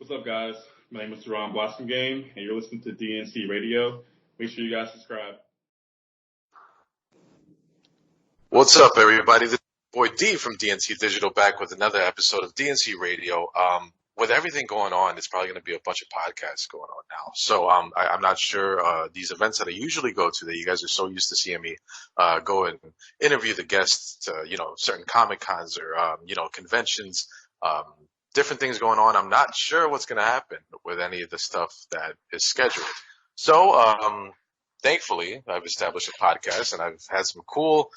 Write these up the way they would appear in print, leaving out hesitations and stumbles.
What's up, guys? My name is Jaron Blossomgame, and you're listening to DNC Radio. Make sure you guys subscribe. What's up, everybody? This is boy D from DNC Digital back with another episode of DNC Radio. With everything going on, it's probably going to be a bunch of podcasts going on now. So I'm not sure these events that I usually go to that you guys are so used to seeing me go and interview the guests to, certain Comic Cons or, conventions, different things going on. I'm not sure what's going to happen with any of the stuff that is scheduled. So thankfully, I've established a podcast and I've had some cool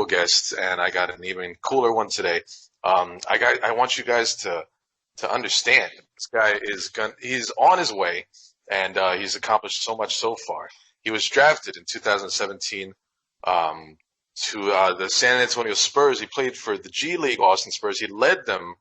guests, and I got an even cooler one today. I want you guys to understand this guy he's on his way, and he's accomplished so much so far. He was drafted in 2017 to the San Antonio Spurs. He played for the G League Austin Spurs. He led them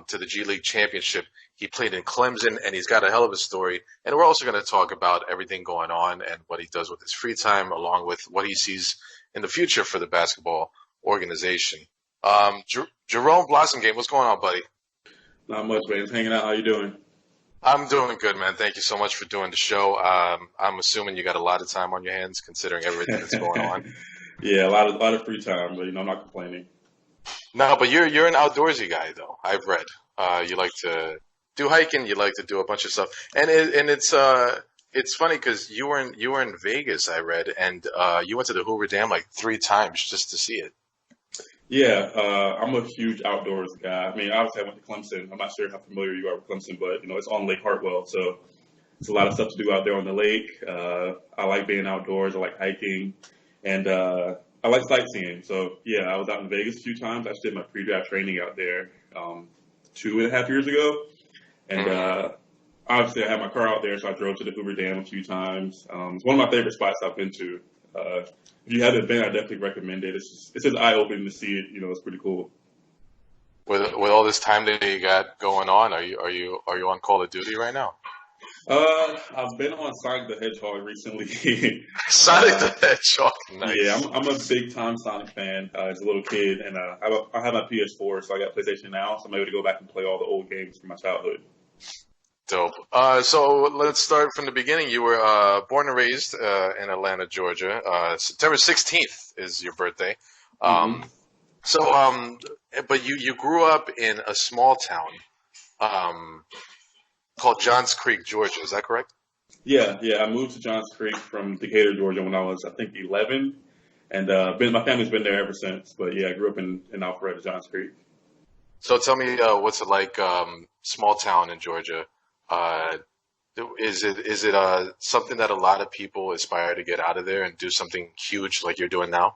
to the G League championship. He played in Clemson, and he's got a hell of a story. And we're also going to talk about everything going on and what he does with his free time, along with what he sees in the future for the basketball organization. Jaron Blossomgame, what's going on, buddy? Not much, man. Just hanging out. How you doing? I'm doing good, man. Thank you so much for doing the show. I'm assuming you got a lot of time on your hands, considering everything that's going on. Yeah, a lot of free time, but I'm not complaining. No, but you're an outdoorsy guy, though. I've read. You like to do hiking. You like to do a bunch of stuff, and it's funny because you were in Vegas, I read, and you went to the Hoover Dam like 3 times just to see it. Yeah, I'm a huge outdoors guy. I mean, obviously I went to Clemson. I'm not sure how familiar you are with Clemson, but it's on Lake Hartwell, so it's a lot of stuff to do out there on the lake. I like being outdoors. I like hiking, and I like sightseeing. So yeah, I was out in Vegas a few times. I actually did my pre-draft training out there 2.5 years ago, and obviously I had my car out there, so I drove to the Hoover Dam a few times. It's one of my favorite spots I've been to. If you haven't been, I definitely recommend it. It's just eye-opening to see it. It's pretty cool. With all this time that you got going on, are you on Call of Duty right now? I've been on Sonic the Hedgehog recently. Sonic the Hedgehog, nice. Yeah, I'm a big time Sonic fan as a little kid, and I have my PS4, so I got PlayStation now, so I'm able to go back and play all the old games from my childhood. Dope. So let's start from the beginning. You were born and raised in Atlanta, Georgia. September 16th is your birthday. But you grew up in a small town called Johns Creek, Georgia. Is that correct? Yeah. I moved to Johns Creek from Decatur, Georgia when I was, I think, 11. And my family's been there ever since. But yeah, I grew up in Alpharetta, Johns Creek. So tell me, what's it like, small town in Georgia? Is it something that a lot of people aspire to get out of there and do something huge like you're doing now?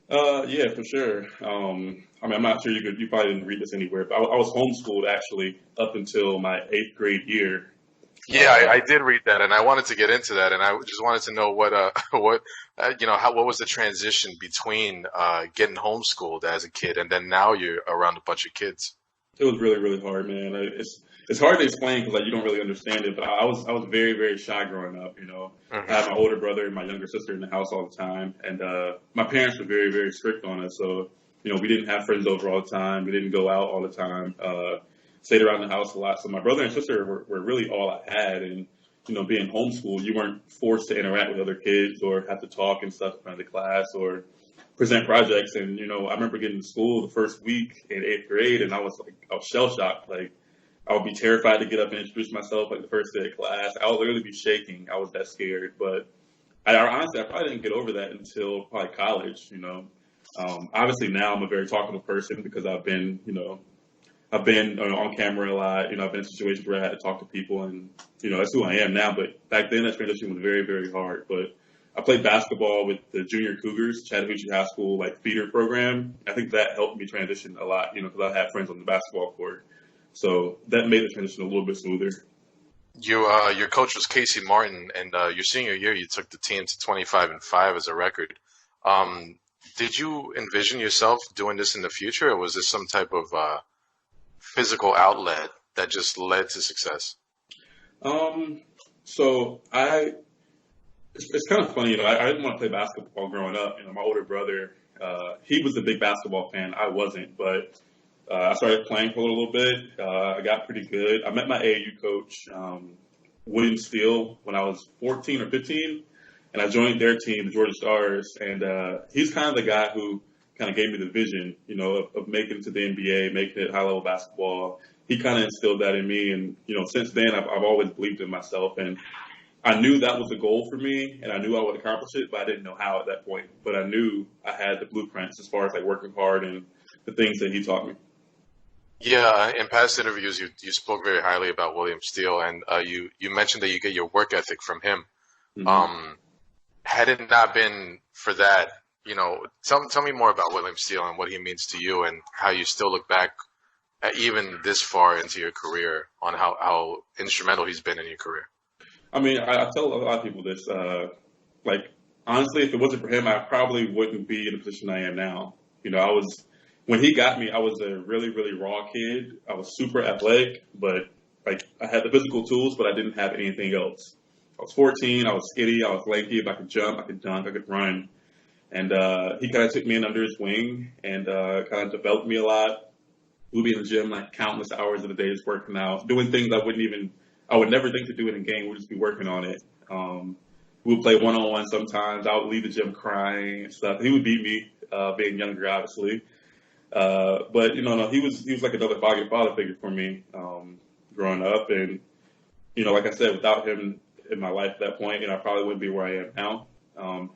Yeah, for sure. I'm not sure you probably didn't read this anywhere, but I was homeschooled actually up until my 8th grade year. Yeah, I did read that, and I wanted to get into that, and I just wanted to know what was the transition between getting homeschooled as a kid and then now you're around a bunch of kids. It was really, really hard, man. It's hard to explain because you don't really understand it. But I was very, very shy growing up. I had my older brother and my younger sister in the house all the time, and my parents were very, very strict on us. So we didn't have friends over all the time. We didn't go out all the time. Stayed around the house a lot. So my brother and sister were really all I had. And being homeschooled, you weren't forced to interact with other kids or have to talk and stuff in front of the class or present projects. And I remember getting to school the first week in 8th grade, and I was shell shocked. Like, I would be terrified to get up and introduce myself like the first day of class. I would literally be shaking. I was that scared. But I probably didn't get over that until probably college. Obviously now I'm a very talkative person because I've been on camera a lot. I've been in situations where I had to talk to people, and that's who I am now. But back then that transition was very, very hard. But I played basketball with the Junior Cougars, Chattahoochee High School feeder program. I think that helped me transition a lot, because I had friends on the basketball court. So that made the transition a little bit smoother. Your coach was Casey Martin, and your senior year you took the team to 25-5 as a record. Did you envision yourself doing this in the future, or was this some type of physical outlet that just led to success? So it's kind of funny, I didn't want to play basketball growing up. My older brother, he was a big basketball fan. I wasn't, but I started playing for a little bit. I got pretty good. I met my AAU coach, William Steele, when I was 14 or 15, and I joined their team, the Georgia Stars. And he's kind of the guy who kind of gave me the vision, of making it to the NBA, making it high-level basketball. He kind of instilled that in me, and since then I've always believed in myself, and I knew that was the goal for me, and I knew I would accomplish it, but I didn't know how at that point. But I knew I had the blueprints as far as like working hard and the things that he taught me. Yeah, in past interviews, you spoke very highly about William Steele, and you mentioned that you get your work ethic from him. Mm-hmm. Had it not been for that, tell me more about William Steele and what he means to you, and how you still look back at even this far into your career on how instrumental he's been in your career. I mean, I tell a lot of people this. Honestly, if it wasn't for him, I probably wouldn't be in the position I am now. When he got me, I was a really, really raw kid. I was super athletic, but I had the physical tools, but I didn't have anything else. I was 14. I was skinny. I was lanky. If I could jump, I could dunk, I could run. And he kind of took me in under his wing and kind of developed me a lot. We'd be in the gym like countless hours of the day just working out, doing things I would never think to do it in game. We'd just be working on it. We would play one-on-one sometimes. I would leave the gym crying and stuff. He would beat me, being younger, obviously. But no, he was like another father figure for me, growing up. And, like I said, without him in my life at that point, I probably wouldn't be where I am now.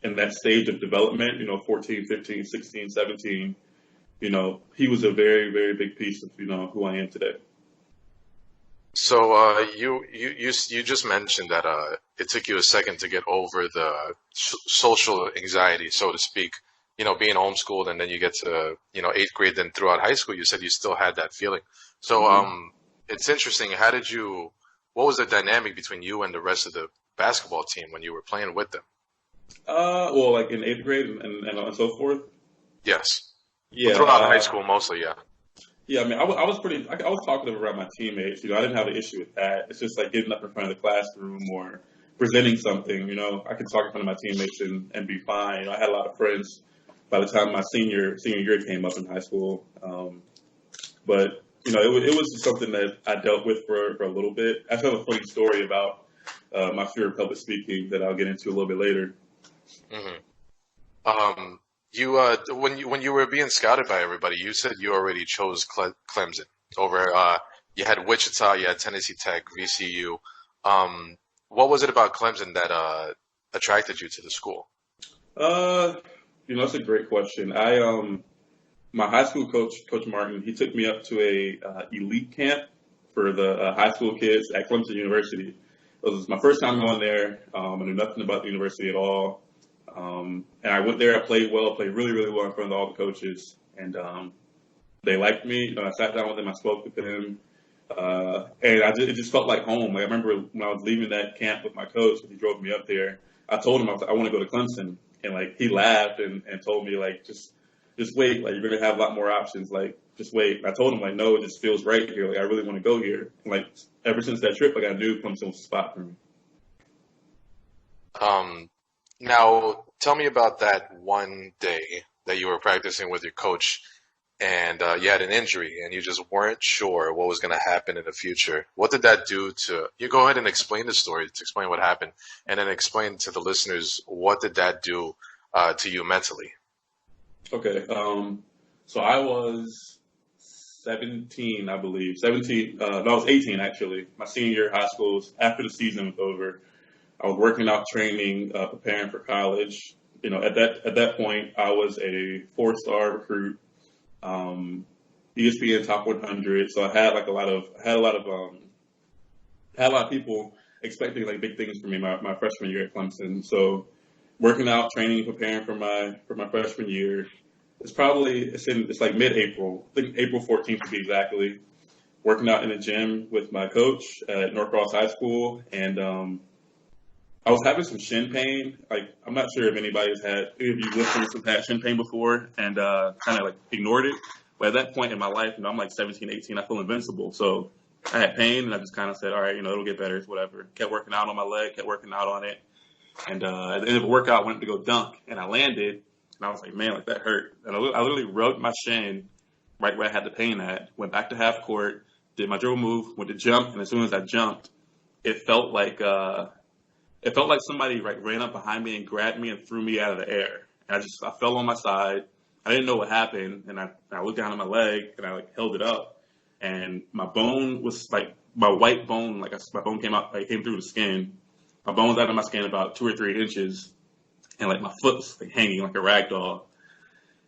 In that stage of development, 14, 15, 16, 17, he was a very, very big piece of, who I am today. So you just mentioned that it took you a second to get over the social anxiety, so to speak, being homeschooled, and then you get to, 8th grade, then throughout high school, you said you still had that feeling. So it's interesting. What was the dynamic between you and the rest of the basketball team when you were playing with them? Well, like in 8th grade and so forth? Yes. Yeah. Throughout high school, mostly, yeah. Yeah, I mean, I was talkative around my teammates. I didn't have an issue with that. It's just like getting up in front of the classroom or presenting something. I could talk in front of my teammates and be fine. I had a lot of friends by the time my senior year came up in high school. But it was just something that I dealt with for a little bit. I have a funny story about my fear of public speaking that I'll get into a little bit later. Mm-hmm. When you were being scouted by everybody, you said you already chose Clemson over. You had Wichita, you had Tennessee Tech, VCU. What was it about Clemson that attracted you to the school? That's a great question. My high school coach, Coach Martin, he took me up to a elite camp for the high school kids at Clemson University. It was my first time going there. I knew nothing about the university at all. And I went there. I played really, really well in front of all the coaches, and they liked me. I sat down with them. I spoke with them, and it just felt like home. I remember when I was leaving that camp with my coach, he drove me up there. I told him I want to go to Clemson, and he laughed and told me just wait. You're gonna have a lot more options. Just wait. And I told him no, it just feels right here. I really want to go here. And, ever since that trip, I knew Clemson was the spot for me. Now, tell me about that one day that you were practicing with your coach and you had an injury and you just weren't sure what was going to happen in the future. What did that do to you? Go ahead and explain the story, to explain what happened, and then explain to the listeners what did that do to you mentally. Okay. So I was 17, I believe. 17. No, I was 18, actually. My senior year of high school, after the season was over. I was working out, training, preparing for college. At that point, I was a 4-star recruit, ESPN Top 100. So I had a lot of people expecting big things from me my freshman year at Clemson. So working out, training, preparing for my freshman year. It's like mid-April. I think April 14th to be exactly. Working out in the gym with my coach at Norcross High School, and I was having some shin pain. I'm not sure if any of you listeners have had shin pain before and kind of ignored it. But at that point in my life, I'm 17, 18, I feel invincible. So I had pain and I just kind of said, all right, it'll get better. It's whatever. Kept working out on my leg, kept working out on it. And at the end of the workout, I went to go dunk and I landed and I was like, man, that hurt. And I literally rubbed my shin right where I had the pain at. Went back to half court, did my dribble move, went to jump, and as soon as I jumped, it felt like somebody like ran up behind me and grabbed me and threw me out of the air. And I fell on my side. I didn't know what happened, and I looked down at my leg and I like held it up, and my bone was like my white bone, my bone came out, like came through the skin. My bone was out of my skin about 2 or 3 inches, and like my foot was like hanging like a rag doll.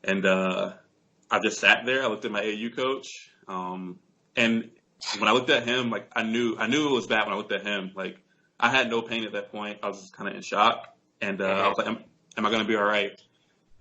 And I just sat there. I looked at my AU coach, and when I looked at him, like I knew it was bad when I looked at him. Like I had no pain at that point. I was just kind of in shock, and I was like, "Am I going to be all right?"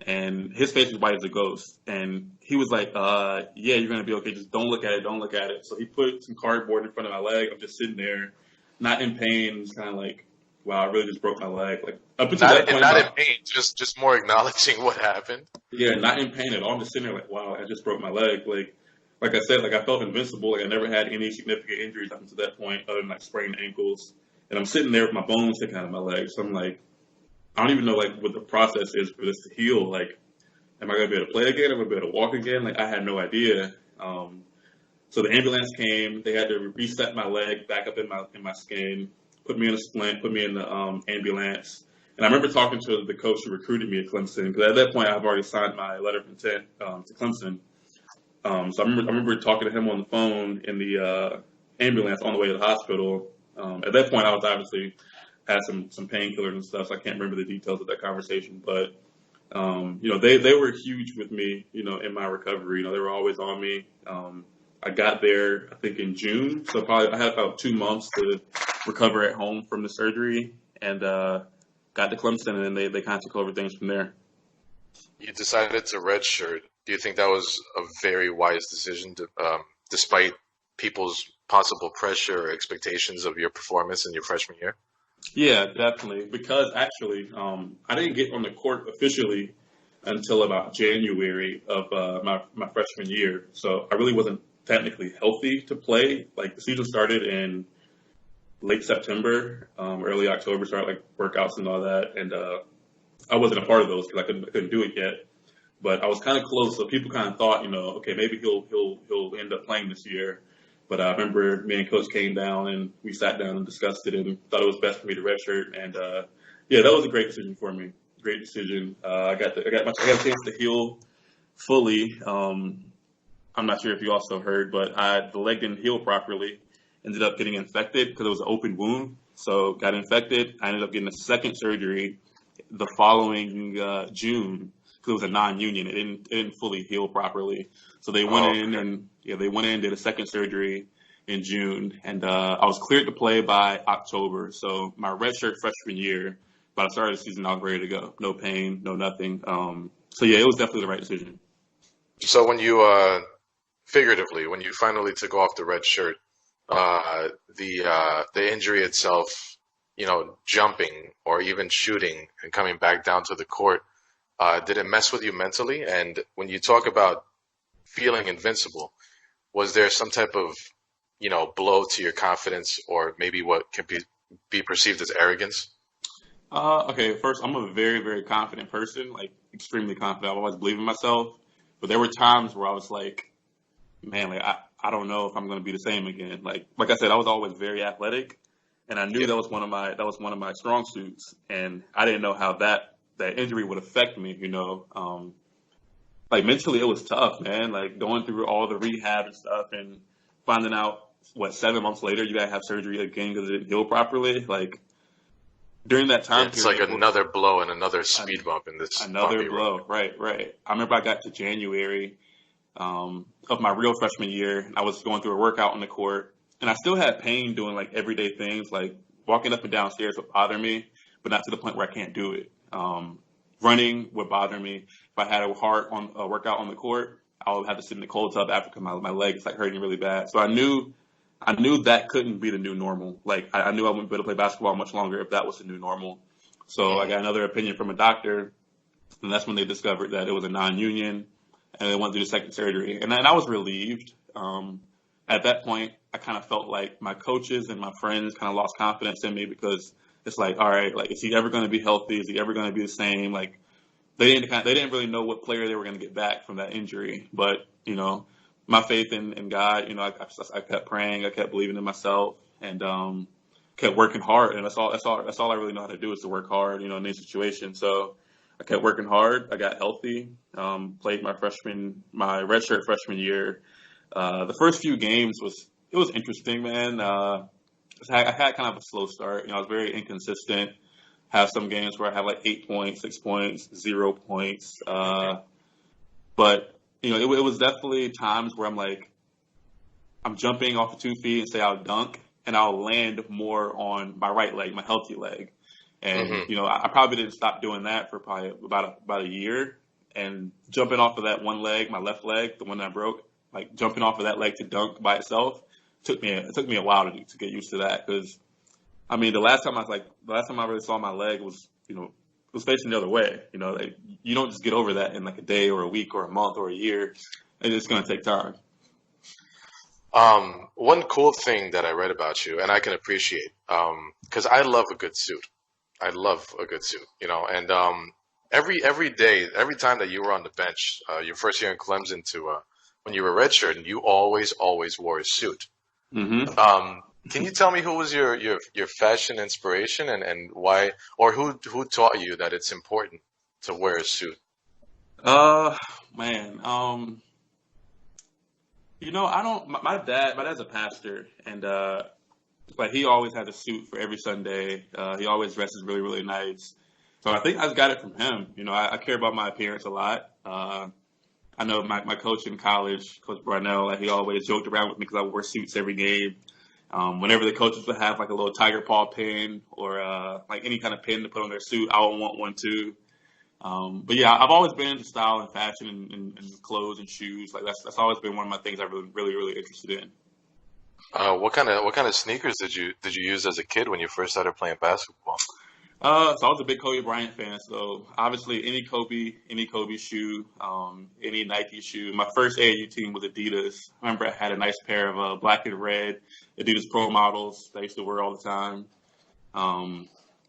And his face was white as a ghost, and he was like, "Yeah, you're going to be okay. Just don't look at it. Don't look at it." So he put some cardboard in front of my leg. I'm just sitting there, not in pain, just kind of like, "Wow, I really just broke my leg." Like up until that point, not in pain, just more acknowledging what happened. Yeah, not in pain at all. I'm just sitting there like, "Wow, I just broke my leg." Like I said, like I felt invincible. Like I never had any significant injuries up until that point, other than like sprained ankles. And I'm sitting there with my bones sticking out of my leg. So I'm like, I don't even know like what the process is for this to heal. Like, am I gonna be able to play again? Am I gonna be able to walk again? Like I had no idea. So the ambulance came. They had to reset my leg back up in my skin, put me in a splint, put me in the ambulance. And I remember talking to the coach who recruited me at Clemson, because at that point I've already signed my letter of intent to Clemson. So I remember talking to him on the phone in the ambulance on the way to the hospital. At that point, I was obviously had some painkillers and stuff, so I can't remember the details of that conversation. But they were huge with me, in my recovery. They were always on me. I got there, I think, in June, so probably I had about 2 months to recover at home from the surgery, and got to Clemson, and then they kind of took over things from there. You decided to redshirt. Do you think that was a very wise decision, despite people's possible pressure or expectations of your performance in your freshman year? Yeah, definitely. Because actually, I didn't get on the court officially until about January of my freshman year. So I really wasn't technically healthy to play. Like the season started in late September, early October, started like workouts and all that. And I wasn't a part of those because I couldn't do it yet. But I was kind of close, so people kind of thought, okay, maybe he'll end up playing this year. But I remember me and Coach came down and we sat down and discussed it and thought it was best for me to redshirt. And yeah, that was a great decision for me. Great decision. I got a chance to heal fully. I'm not sure if you also heard, but the leg didn't heal properly. Ended up getting infected because it was an open wound. So got infected. I ended up getting a second surgery the following June. Because it was a non-union, it didn't fully heal properly. So they went in did a second surgery in June, and I was cleared to play by October. So my redshirt freshman year, by the start of the season, I was ready to go. No pain, no nothing. So yeah, it was definitely the right decision. So when you figuratively, when you finally took off the red shirt, the injury itself, jumping or even shooting and coming back down to the court. Did it mess with you mentally? And when you talk about feeling invincible, was there some type of, blow to your confidence or maybe what can be perceived as arrogance? Okay, first, I'm a very, very confident person, like extremely confident. I always believe in myself. But there were times where I was like, man, like I don't know if I'm going to be the same again. Like I said, I was always very athletic, and I knew that was one of my strong suits, and I didn't know how that injury would affect me, like mentally it was tough, man, like going through all the rehab and stuff and finding out 7 months later you gotta have surgery again because it didn't heal properly. Like during that time it's period, like another blow and another speed bump in this another blow road. Right. I remember I got to January of my real freshman year, and I was going through a workout on the court, and I still had pain doing like everyday things, like walking up and down stairs would bother me, but not to the point where I can't do it. Running would bother me. If I had a workout on the court, I would have to sit in the cold tub after because my leg is like hurting really bad. So I knew that couldn't be the new normal. Like I knew I wouldn't be able to play basketball much longer if that was the new normal. So I got another opinion from a doctor, and that's when they discovered that it was a non-union, and they went through the second surgery. And I was relieved. At that point, I kind of felt like my coaches and my friends kind of lost confidence in me because it's like, all right, like, is he ever going to be healthy? Is he ever going to be the same? Like, they didn't really know what player they were going to get back from that injury. But, my faith in God. I kept praying, I kept believing in myself, and kept working hard. And that's all I really know how to do is to work hard. In these situations. So I kept working hard. I got healthy. Played my redshirt freshman year. The first few games was interesting, man. I had kind of a slow start. I was very inconsistent. Have some games where I had like 8 points, 6 points, 0 points. But it was definitely times where I'm jumping off of 2 feet and say I'll dunk, and I'll land more on my right leg, my healthy leg. And I probably didn't stop doing that for probably about a year. And jumping off of that one leg, my left leg, the one that I broke, like jumping off of that leg to dunk by itself, took me a while to get used to that. Because I mean, the last time I really saw my leg was was facing the other way. You don't just get over that in like a day or a week or a month or a year. It's going to take time. One cool thing that I read about you, and I can appreciate, because I love a good suit. I love a good suit, and every day, every time that you were on the bench, your first year in Clemson to when you were redshirt, and you always wore a suit. Mm-hmm. Can you tell me who was your fashion inspiration and why, or who taught you that it's important to wear a suit? Man, I don't. My dad's a pastor, and he always has a suit for every Sunday. He always dresses really, really nice. So I think I got it from him. I care about my appearance a lot. I know my coach in college, Coach Barnell, he always joked around with me because I wore suits every game. Whenever the coaches would have like a little tiger paw pin or like any kind of pin to put on their suit, I would want one too. But yeah, I've always been into style and fashion and clothes and shoes. Like that's always been one of my things I've really interested in. What kind of sneakers did you use as a kid when you first started playing basketball? So I was a big Kobe Bryant fan. So obviously any Kobe shoe, any Nike shoe. My first AAU team was Adidas. I remember I had a nice pair of black and red Adidas Pro models that I used to wear all the time.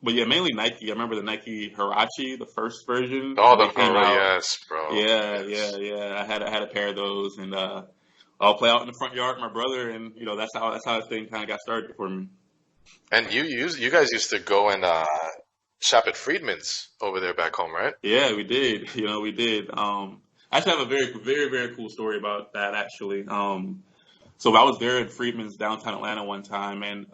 But yeah, mainly Nike. I remember the Nike Huarache, the first version. Oh, the yes, bro. Yeah, yes. yeah. I had a pair of those, and I'll play out in the front yard with my brother, and that's how the thing kind of got started for me. And you guys used to go and shop at Friedman's over there back home, right? Yeah, we did. We did. I actually have a very, very, very cool story about that, actually. So I was there at Friedman's downtown Atlanta one time, and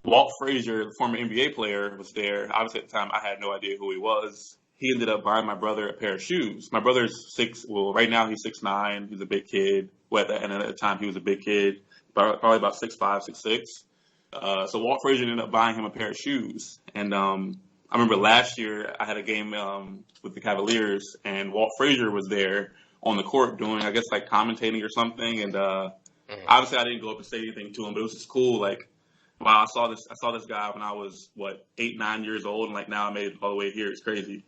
Walt Frazier, the former NBA player, was there. Obviously, at the time, I had no idea who he was. He ended up buying my brother a pair of shoes. My brother's right now he's 6'9". He's a big kid. And at the time, he was a big kid, probably about 6'5", 6'6". So Walt Frazier ended up buying him a pair of shoes. And I remember last year I had a game with the Cavaliers, and Walt Frazier was there on the court doing, I guess, like commentating or something. And obviously I didn't go up and say anything to him, but it was just cool. Like, wow, I saw this guy when I was 8, 9 years old, and like now I made it all the way here. It's crazy.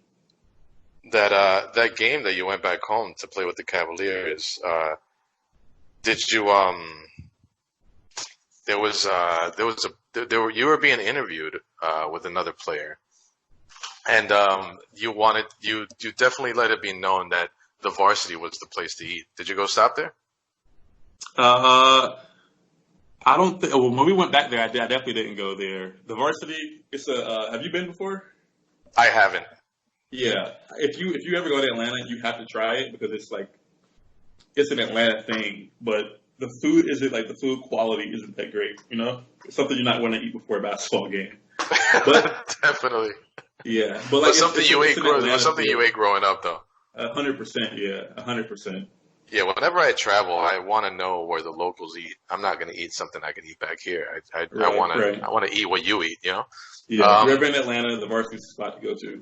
That game that you went back home to play with the Cavaliers, did you you were being interviewed with another player, and you definitely let it be known that the varsity was the place to eat. Did you go stop there? I don't think. Well, when we went back there, I definitely didn't go there. The varsity. It's have you been before? I haven't. Yeah. If you ever go to Atlanta, you have to try it because it's an Atlanta thing. But the food quality isn't that great. It's something you're not going to eat before a basketball game. But definitely. Yeah. But something you ate growing up, though. 100%. Yeah. 100%. Yeah, whenever I travel, I want to know where the locals eat. I'm not going to eat something I can eat back here. I want to eat what you eat, Yeah, if you've ever been in Atlanta, the varsity's the spot to go to.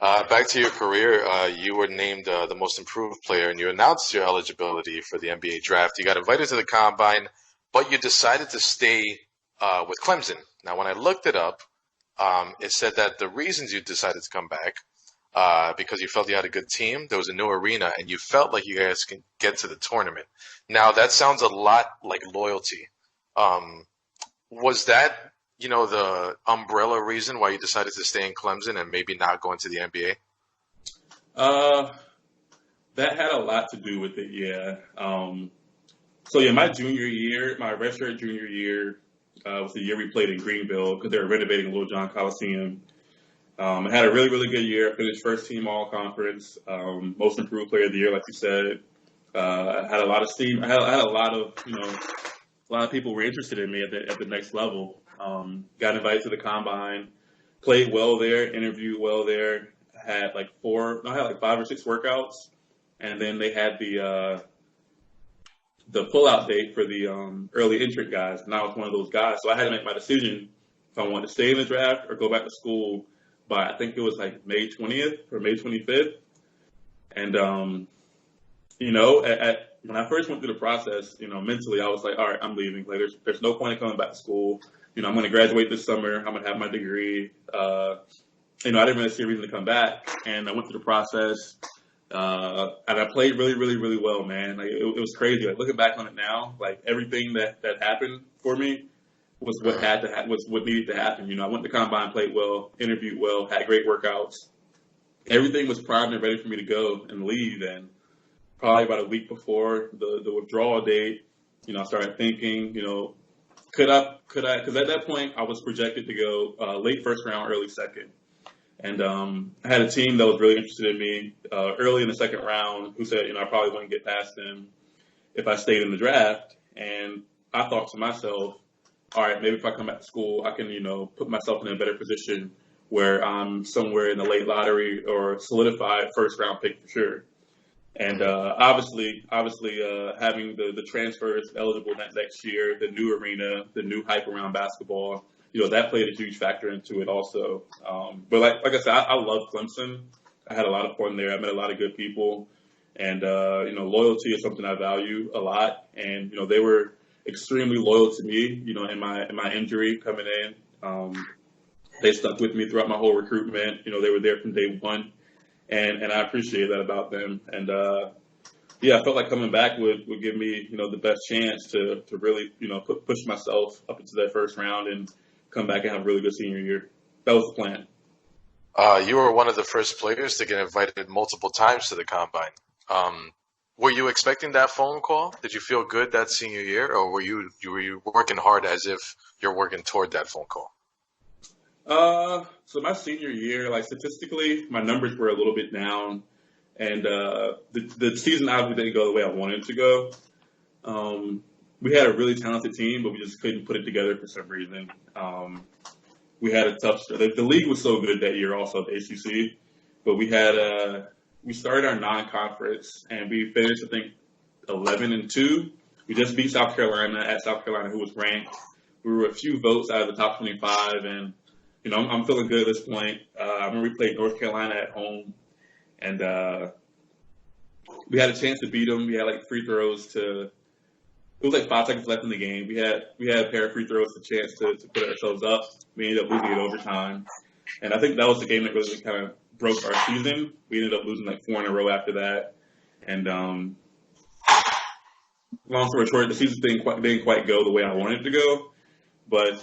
Back to your career, you were named the most improved player, and you announced your eligibility for the NBA draft. You got invited to the combine, but you decided to stay with Clemson. Now, when I looked it up, it said that the reasons you decided to come back because you felt you had a good team, there was a new arena, and you felt like you guys can get to the tournament. Now, that sounds a lot like loyalty. Was that, the umbrella reason why you decided to stay in Clemson and maybe not go into the NBA? That had a lot to do with it, yeah. So yeah, my junior year, my redshirt junior year, was the year we played in Greenville because they were renovating Little John Coliseum. I had a really, really good year. I finished first team all conference, most improved player of the year, like you said. I had a lot of steam. I had a lot of, a lot of people were interested in me at the next level. Got invited to the combine, played well there, interviewed well there. Had like 5 or 6 workouts, and then they had the pull-out date for the early entrant guys, and I was one of those guys. So I had to make my decision if I wanted to stay in the draft or go back to school by, I think it was like May 20th or May 25th. And, when I first went through the process, mentally I was like, all right, I'm leaving. Like, there's no point in coming back to school. I'm going to graduate this summer. I'm going to have my degree. I didn't really see a reason to come back. And I went through the process. And I played really, really, really well, man. Like it was crazy. Like looking back on it now, like everything that happened for me was what needed to happen. I went to combine, played well, interviewed well, had great workouts. Everything was primed and ready for me to go and leave. And probably about a week before the withdrawal date, I started thinking, could I? Because at that point I was projected to go late first round, early second. And I had a team that was really interested in me early in the second round who said, I probably wouldn't get past them if I stayed in the draft. And I thought to myself, all right, maybe if I come back to school, I can, put myself in a better position where I'm somewhere in the late lottery or solidified first round pick for sure. And obviously, having the transfers eligible next year, the new arena, the new hype around basketball, that played a huge factor into it also. But like I said, I love Clemson. I had a lot of fun there. I met a lot of good people. And, loyalty is something I value a lot. And, they were extremely loyal to me, in my injury coming in. They stuck with me throughout my whole recruitment. They were there from day one. And I appreciate that about them. And, I felt like coming back would give me, the best chance to really, push myself up into that first round and come back and have a really good senior year. That was the plan. You were one of the first players to get invited multiple times to the combine. Were you expecting that phone call? Did you feel good that senior year, or were you working hard as if you're working toward that phone call? So my senior year, like statistically, my numbers were a little bit down, and the season obviously didn't go the way I wanted it to go. We had a really talented team, but we just couldn't put it together for some reason. We had a tough start. The league was so good that year, also the ACC, but we started our non-conference and we finished, I think, 11-2. We just beat South Carolina at South Carolina, who was ranked. We were a few votes out of the top 25, and I'm feeling good at this point. I remember we played North Carolina at home, and we had a chance to beat them. We had like free throws to. It was like 5 seconds left in the game. We had a pair of free throws, a chance to put ourselves up. We ended up losing it overtime, and I think that was the game that really kind of broke our season. We ended up losing like 4 in a row after that, and long story short, the season didn't quite go the way I wanted it to go. But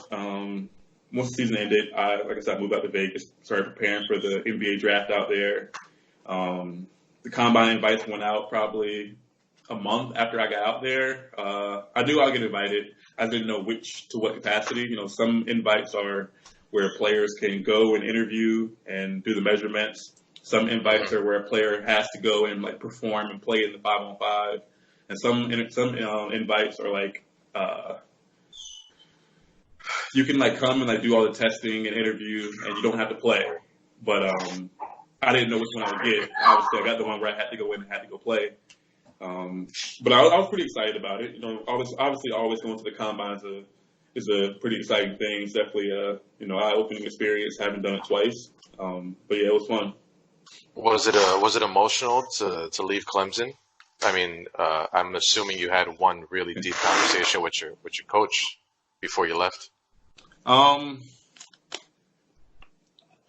once the season ended, I moved out to Vegas, started preparing for the NBA draft out there. The combine invites went out probably a month after I got out there. I knew I would get invited. I didn't know to what capacity. Some invites are where players can go and interview and do the measurements. Some invites are where a player has to go and like perform and play in the 5-on-5. And some invites are like you can like come and like do all the testing and interview and you don't have to play. But I didn't know which one I would get. Obviously, I got the one where I had to go in and had to go play. But I was pretty excited about it. Obviously, always going to the combine is a pretty exciting thing. It's definitely a eye-opening experience. Haven't done it twice, but yeah, it was fun. Was it emotional to leave Clemson? I mean, I'm assuming you had one really deep conversation with your coach before you left.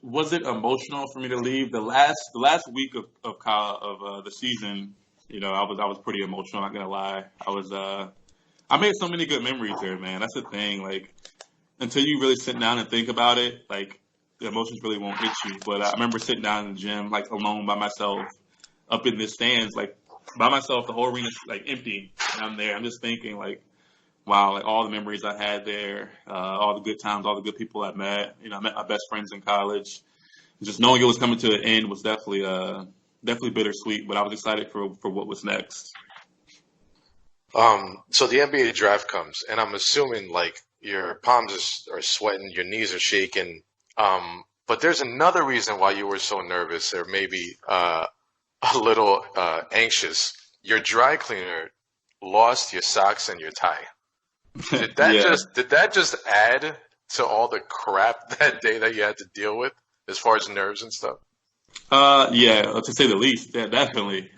Was it emotional for me to leave? The last week of the season, I was pretty emotional. Not gonna lie, I made so many good memories there, man. That's the thing. Like, until you really sit down and think about it, like the emotions really won't hit you. But I remember sitting down in the gym, like alone by myself, up in the stands, like by myself. The whole arena's like empty, and I'm there. I'm just thinking like, wow, like all the memories I had there, all the good times, all the good people I met. You know, I met my best friends in college. Just knowing it was coming to an end was definitely bittersweet, but I was excited for what was next. So the NBA draft comes, and I'm assuming like your palms are sweating, your knees are shaking. But there's another reason why you were so nervous, or maybe a little anxious. Your dry cleaner lost your socks and your tie. Did that just add to all the crap that day that you had to deal with as far as nerves and stuff? Yeah, to say the least, yeah, definitely.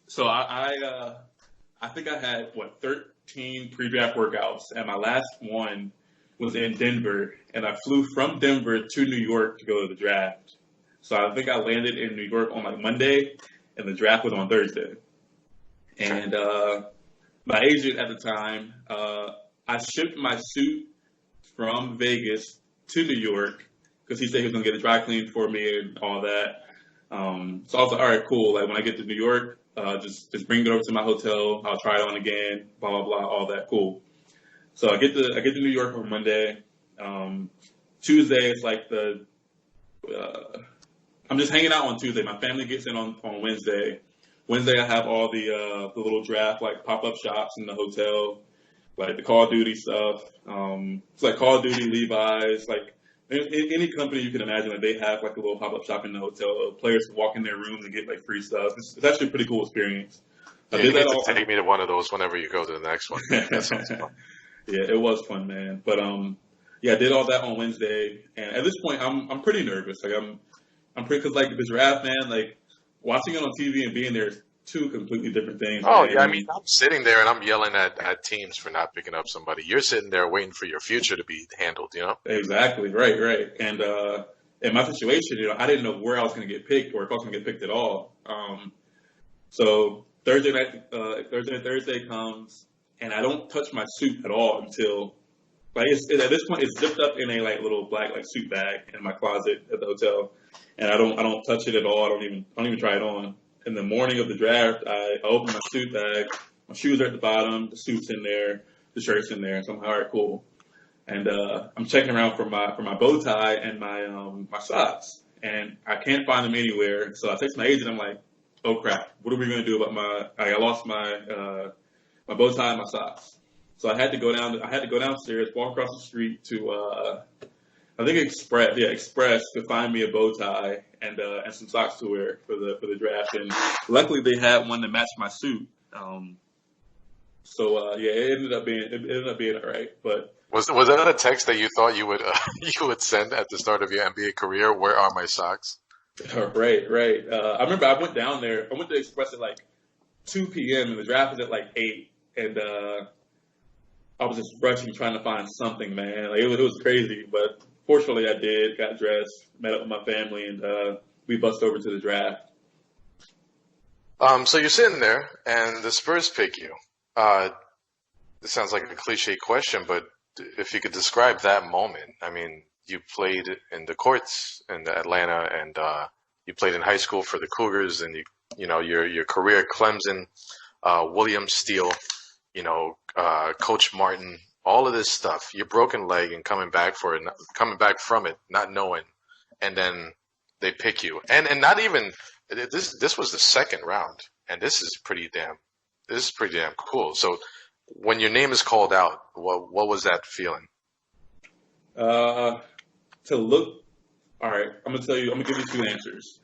So I think I had 13 pre-draft workouts, and my last one was in Denver, and I flew from Denver to New York to go to the draft. So I think I landed in New York on like Monday, and the draft was on Thursday. And my agent at the time, I shipped my suit from Vegas to New York because he said he was going to get it dry cleaned for me and all that. So I was like, all right, cool. Like when I get to New York, just bring it over to my hotel. I'll try it on again. Blah blah blah. All that, cool. So I get to New York on Monday. Tuesday it's like I'm just hanging out on Tuesday. My family gets in on Wednesday. Wednesday I have all the little draft like pop-up shops in the hotel, like the Call of Duty stuff. It's like Call of Duty, Levi's, like any company you can imagine, like they have like a little pop-up shop in the hotel. Players can walk in their rooms and get like free stuff. It's actually a pretty cool experience. Yeah, you need to take me to one of those whenever you go to the next one. That sounds fun. Yeah, it was fun, man. But yeah, I did all that on Wednesday, and at this point, I'm pretty nervous. Like I'm pretty because like the draft, man, like watching it on TV and being there is two completely different things. Oh, man. yeah, I mean, I'm sitting there and I'm yelling at teams for not picking up somebody. You're sitting there waiting for your future to be handled, you know? Exactly, right. And in my situation, you know, I didn't know where I was going to get picked or if I was going to get picked at all. So Thursday comes, and I don't touch my suit at all until like at this point it's zipped up in a like little black like suit bag in my closet at the hotel, and I don't touch it at all. I don't even try it on. In the morning of the draft, I open my suit bag. My shoes are at the bottom. The suit's in there. The shirt's in there. So I'm like, all right, cool. And I'm checking around for my bow tie and my socks, and I can't find them anywhere. So I text my agent. I'm like, oh crap, what are we gonna do about I lost my bow tie and my socks. So I had to go downstairs, walk across the street to I think Express to find me a bow tie and some socks to wear for the draft. And luckily they had one that matched my suit. So it ended up being all right. But was that a text that you thought you would send at the start of your NBA career? Where are my socks? Right. I remember I went down there. I went to Express at like 2 p.m. and the draft was at like 8, and I was just rushing trying to find something, man. Like it was crazy, but fortunately I did. Got dressed, met up with my family, and we bussed over to the draft. So you're sitting there, and the Spurs pick you. This sounds like a cliche question, but if you could describe that moment, I mean, you played in the courts in Atlanta, and you played in high school for the Cougars, and you know your career at Clemson, William Steele, Coach Martin, all of this stuff. Your broken leg and coming back from it, not knowing, and then they pick you, and not even this was the second round, and this is pretty damn cool. So when your name is called out, what was that feeling? All right, I'm gonna give you two answers.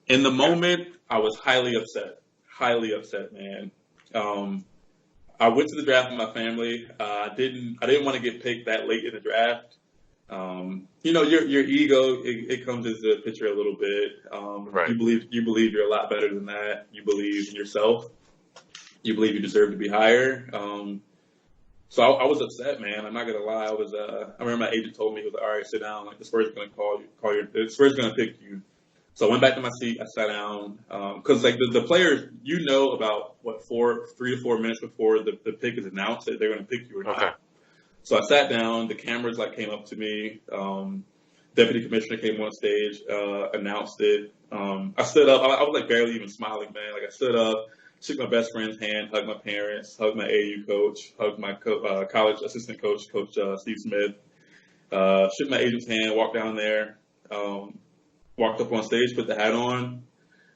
In the moment, I was highly upset, man. I went to the draft with my family. I didn't want to get picked that late in the draft. Your ego, it comes into the picture a little bit. Right. You believe you're a lot better than that. You believe in yourself. You believe you deserve to be higher. So I was upset, man. I'm not gonna lie. I remember my agent told me, he was like, "All right, sit down. Like the Spurs are gonna the Spurs are gonna pick you." So I went back to my seat. I sat down because like the players, about 3 to 4 minutes before the pick is announced that they're gonna pick you or not. Okay. So I sat down. The cameras like came up to me. Deputy commissioner came on stage, announced it. I stood up. I was like barely even smiling, man. Like I stood up, shook my best friend's hand, hugged my parents, hugged my AU coach, hugged my college assistant coach, Coach Steve Smith. Shook my agent's hand, walked down there, walked up on stage, put the hat on.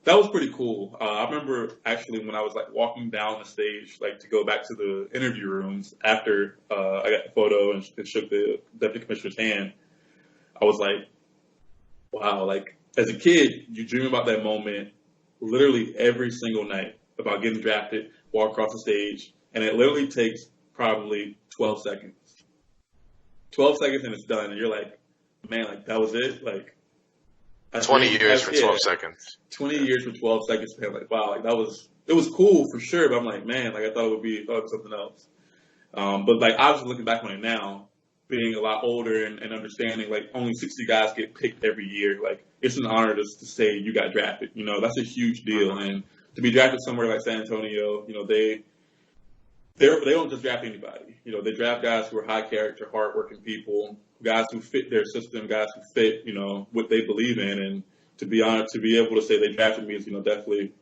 That was pretty cool. I remember actually when I was like walking down the stage, like to go back to the interview rooms after I got the photo and shook the deputy commissioner's hand. I was like, wow, like as a kid, you dream about that moment literally every single night about getting drafted, walk across the stage, and it literally takes probably 12 seconds. 12 seconds and it's done, and you're like, man, like that was it? Like 20 years for 12 seconds. 20 years for 12 seconds, man. Like, wow, like it was cool for sure, but I'm like, man, like I thought it was something else. But like, obviously looking back on it now, being a lot older and understanding like only 60 guys get picked every year, like it's an honor to say you got drafted. You know, that's a huge deal. And to be drafted somewhere like San Antonio, you know, they don't just draft anybody. You know, they draft guys who are high character, hardworking people, guys who fit their system, guys who fit, you know, what they believe in. And to be honest, to be able to say they drafted me is, you know, definitely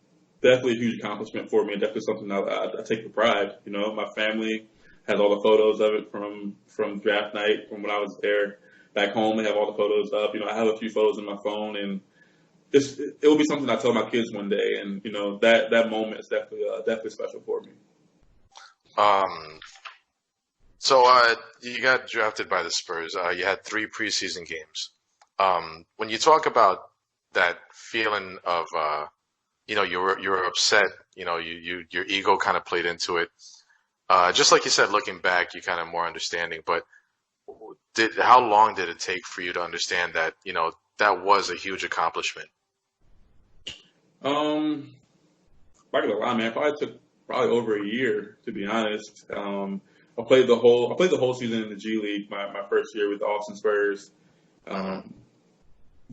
a huge accomplishment for me, and definitely something I take with pride. You know, my family has all the photos of it from draft night, from when I was there. Back home, they have all the photos up. You know, I have a few photos in my phone, and it will be something I tell my kids one day. And you know, that moment is definitely special for me. So you got drafted by the Spurs. You had 3 preseason games. When you talk about that feeling of, you know, you were upset. You know, your ego kind of played into it. Just like you said, looking back, you kind of more understanding. But how long did it take for you to understand that, you know, that was a huge accomplishment? I'm not gonna lie, man. Probably took over a year, to be honest. I played the whole season in the G League, my first year with the Austin Spurs.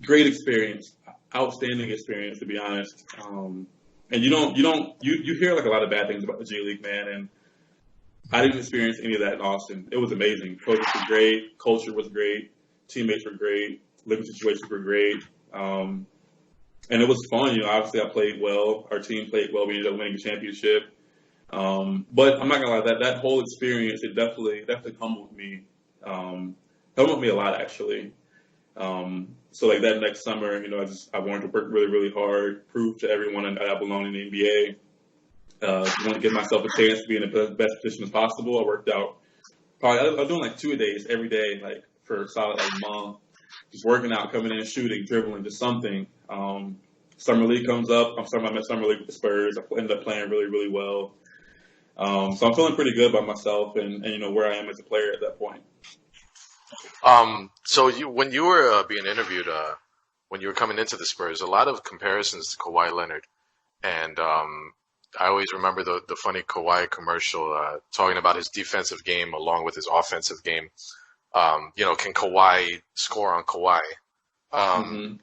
Great experience, outstanding experience, to be honest. And you hear like a lot of bad things about the G League, man, and I didn't experience any of that in Austin. It was amazing. Coaches were great, culture was great, teammates were great, living situations were great. And it was fun, you know. Obviously, I played well. Our team played well. We ended up winning the championship. But I'm not gonna lie, that whole experience, it definitely humbled me. Humbled me a lot, actually. So like that next summer, you know, I wanted to work really, really hard, prove to everyone that I belong in the NBA. Want to give myself a chance to be in the best position as possible. I worked out. I was doing like 2 a days every day, like for a solid like month. Just working out, coming in, shooting, dribbling, just something. Summer league comes up. I'm starting my summer league with the Spurs. I ended up playing really, really well. So I'm feeling pretty good about myself and you know where I am as a player at that point. So when you were being interviewed, when you were coming into the Spurs, a lot of comparisons to Kawhi Leonard, and I always remember the funny Kawhi commercial talking about his defensive game along with his offensive game. You know, can Kawhi score on Kawhi? Can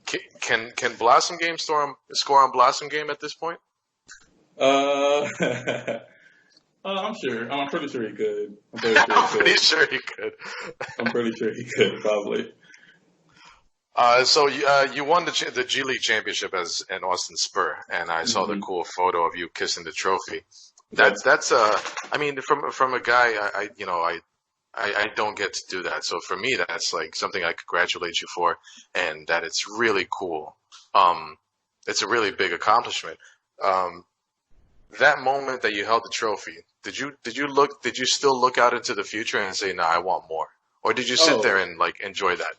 Blossomgame score on Blossomgame at this point? I'm sure. I'm pretty sure he could. I'm pretty sure he could. I'm pretty sure he could, probably. So you won the G League championship as an Austin Spur, and I saw the cool photo of you kissing the trophy. That's I mean, from a guy, I don't get to do that. So for me, that's like something I congratulate you for, and that it's really cool. It's a really big accomplishment. That moment that you held the trophy, did you still look out into the future and say, "Nah, I want more," or did you sit there and like enjoy that?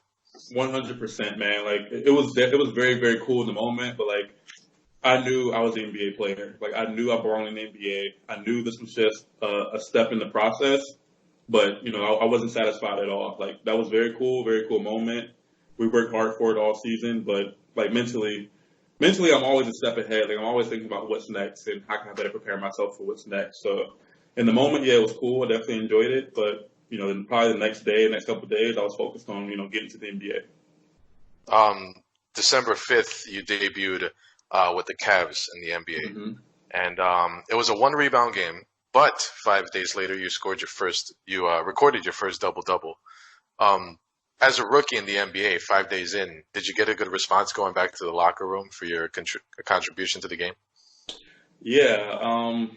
100%, man. Like it was very, very cool in the moment, but like I knew I was an NBA player. Like I knew I belonged in the NBA. I knew this was just a step in the process, but you know I wasn't satisfied at all. Like that was very cool moment. We worked hard for it all season, but like mentally, I'm always a step ahead. Like I'm always thinking about what's next and how can I better prepare myself for what's next. So in the moment, yeah, it was cool. I definitely enjoyed it, but you know, then probably the next couple of days, I was focused on, you know, getting to the NBA. December 5th, you debuted with the Cavs in the NBA, and it was a 1-rebound game. But 5 days later, you recorded your first double-double. as a rookie in the NBA, 5 days in, did you get a good response going back to the locker room for your contribution to the game? Yeah.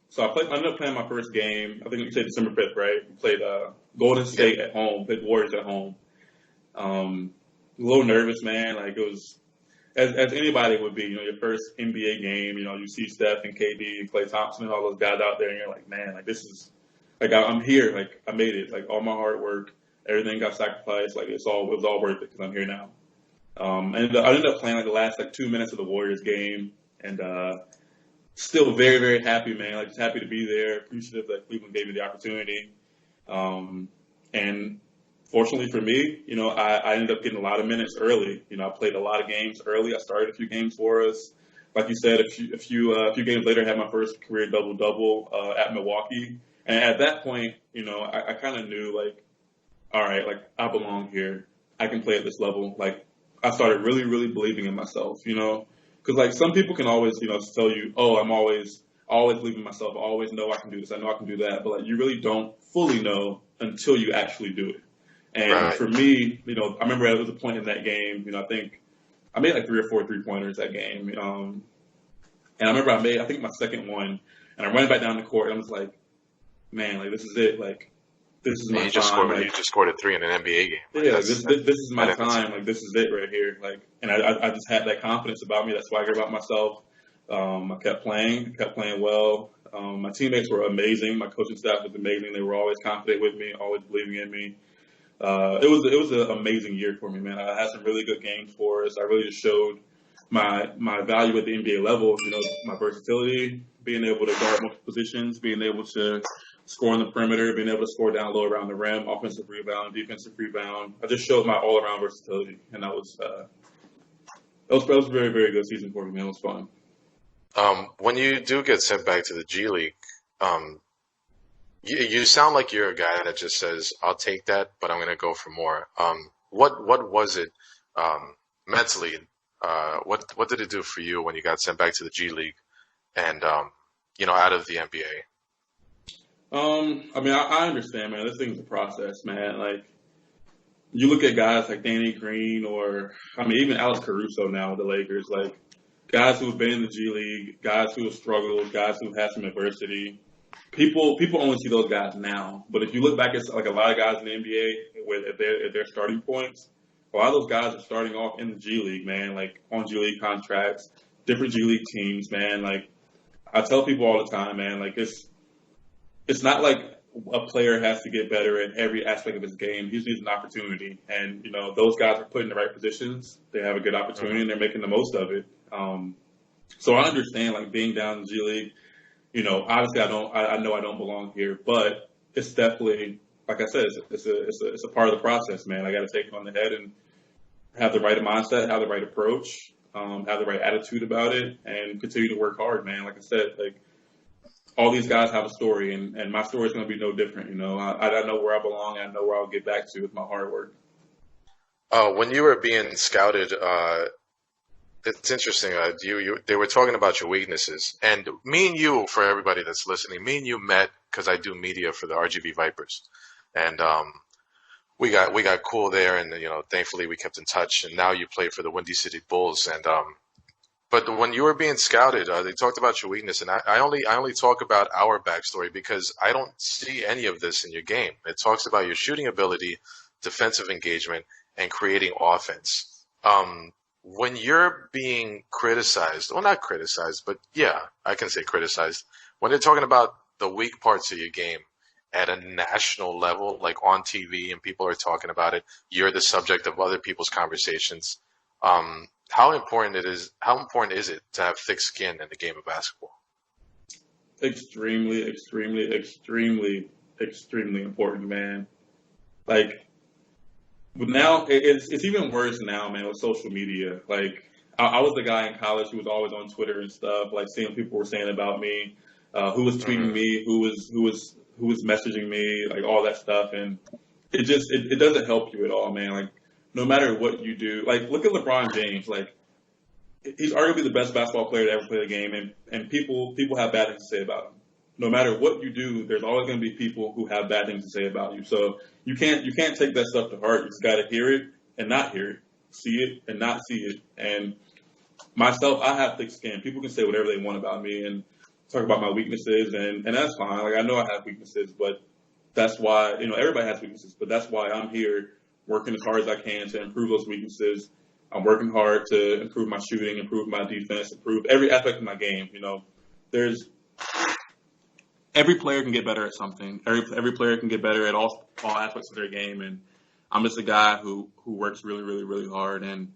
So I ended up playing my first game. I think we played December 5th, right? We played Golden Yeah. State at home, played Warriors at home. A little nervous, man. Like it was, as anybody would be, your first NBA game. You see Steph and KD and Klay Thompson and all those guys out there, and you're like, man, like this is, like I'm here, like I made it, like all my hard work, everything got sacrificed, like it was all worth it because I'm here now. And I ended up playing like the last 2 minutes of the Warriors game, and still very very happy, man. Like just happy to be there, appreciative that Cleveland gave me the opportunity. And fortunately for me, I ended up getting a lot of minutes early. I played a lot of games early. I started a few games for us. Like you said, a few games later, I had my first career double-double at Milwaukee. And at that point, I kind of knew, like, all right, like, I belong here. I can play at this level. Like, I started really, really believing in myself, Because, like, some people can always, tell you, oh, I'm always believing in myself. I always know I can do this. I know I can do that. But, like, you really don't fully know until you actually do it. And Right. for me, I remember there was a point in that game, I think I made like 3 or 4 3-pointers that game. And I remember I think my second one, and I ran back down the court, and I was like, man, like, this is it. Like, this is And my you just time. scored. You just scored a 3 in an NBA game. Like, Yeah, like, that's this is my benefits. time. Like, this is it right here. Like, and I just had that confidence about me, that swagger about myself. I kept playing well. My teammates were amazing. My coaching staff was amazing. They were always confident with me, always believing in me. It was an amazing year for me, man. I had some really good games for us. I really just showed my value at the NBA level. My versatility, being able to guard multiple positions, being able to score on the perimeter, being able to score down low around the rim, offensive rebound, defensive rebound. I just showed my all around versatility, and that was a very very good season for me, man. It was fun. When you do get sent back to the G League, you sound like you're a guy that just says, "I'll take that, but I'm going to go for more." What was it mentally? What did it do for you when you got sent back to the G League and out of the NBA? I mean, I understand, man. This thing's a process, man. Like, you look at guys like Danny Green, or even Alex Caruso now with the Lakers, like guys who have been in the G League, guys who have struggled, guys who have had some adversity. People only see those guys now, but if you look back at like a lot of guys in the NBA at their starting points, a lot of those guys are starting off in the G League, man. Like on G League contracts, different G League teams, man. Like I tell people all the time, man. Like it's not like a player has to get better at every aspect of his game. He just needs an opportunity, and those guys are put in the right positions. They have a good opportunity, and they're making the most of it. So I understand, like being down in the G League. Obviously I know I don't belong here, but it's definitely, like I said, it's a part of the process, man. I got to take it on the head and have the right mindset, have the right approach, have the right attitude about it, and continue to work hard, man. Like I said, like all these guys have a story, and my story is going to be no different. I know where I belong, and I know where I'll get back to with my hard work. When you were being scouted, it's interesting. They were talking about your weaknesses, and me and you, for everybody that's listening, me and you met because I do media for the RGB Vipers, and we got cool there, and thankfully we kept in touch. And now you play for the Windy City Bulls, and but when you were being scouted, they talked about your weakness, and I only talk about our backstory because I don't see any of this in your game. It talks about your shooting ability, defensive engagement, and creating offense. When you're being criticized, well, not criticized, but yeah, I can say criticized, when they're talking about the weak parts of your game at a national level, like on TV, and people are talking about it, you're the subject of other people's conversations. How important is it to have thick skin in the game of basketball? Extremely, extremely, extremely, extremely important, man. Like, but now it's even worse now, man, with social media. Like I was the guy in college who was always on Twitter and stuff, like seeing what people were saying about me, who was tweeting me, who was messaging me, like all that stuff, and it doesn't help you at all, man. Like no matter what you do, like look at LeBron James, like he's arguably the best basketball player to ever play the game, and people have bad things to say about him. no matter what you do, there's always going to be people who have bad things to say about you. So you can't take that stuff to heart. You just got to hear it and not hear it, see it and not see it. And myself, I have thick skin. People can say whatever they want about me and talk about my weaknesses, and that's fine. Like, I know I have weaknesses, but that's why, everybody has weaknesses, but that's why I'm here working as hard as I can to improve those weaknesses. I'm working hard to improve my shooting, improve my defense, improve every aspect of my game. There's every player can get better at something. Every player can get better at all aspects of their game, and I'm just a guy who works really, really, really hard, and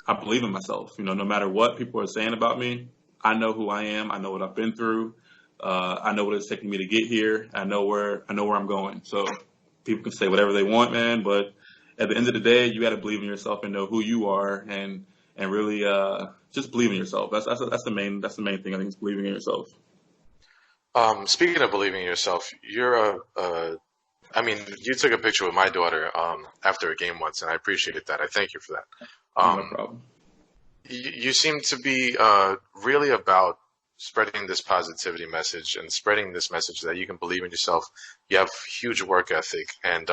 I believe in myself. No matter what people are saying about me, I know who I am. I know what I've been through. I know what it's taking me to get here. I know where I'm going. So people can say whatever they want, man, but at the end of the day, you got to believe in yourself and know who you are, and really just believe in yourself. That's the main thing, I think, is believing in yourself. Speaking of believing in yourself, you took a picture with my daughter after a game once, and I appreciated that. I thank you for that. No problem. You seem to be really about spreading this positivity message and spreading this message that you can believe in yourself. You have huge work ethic, and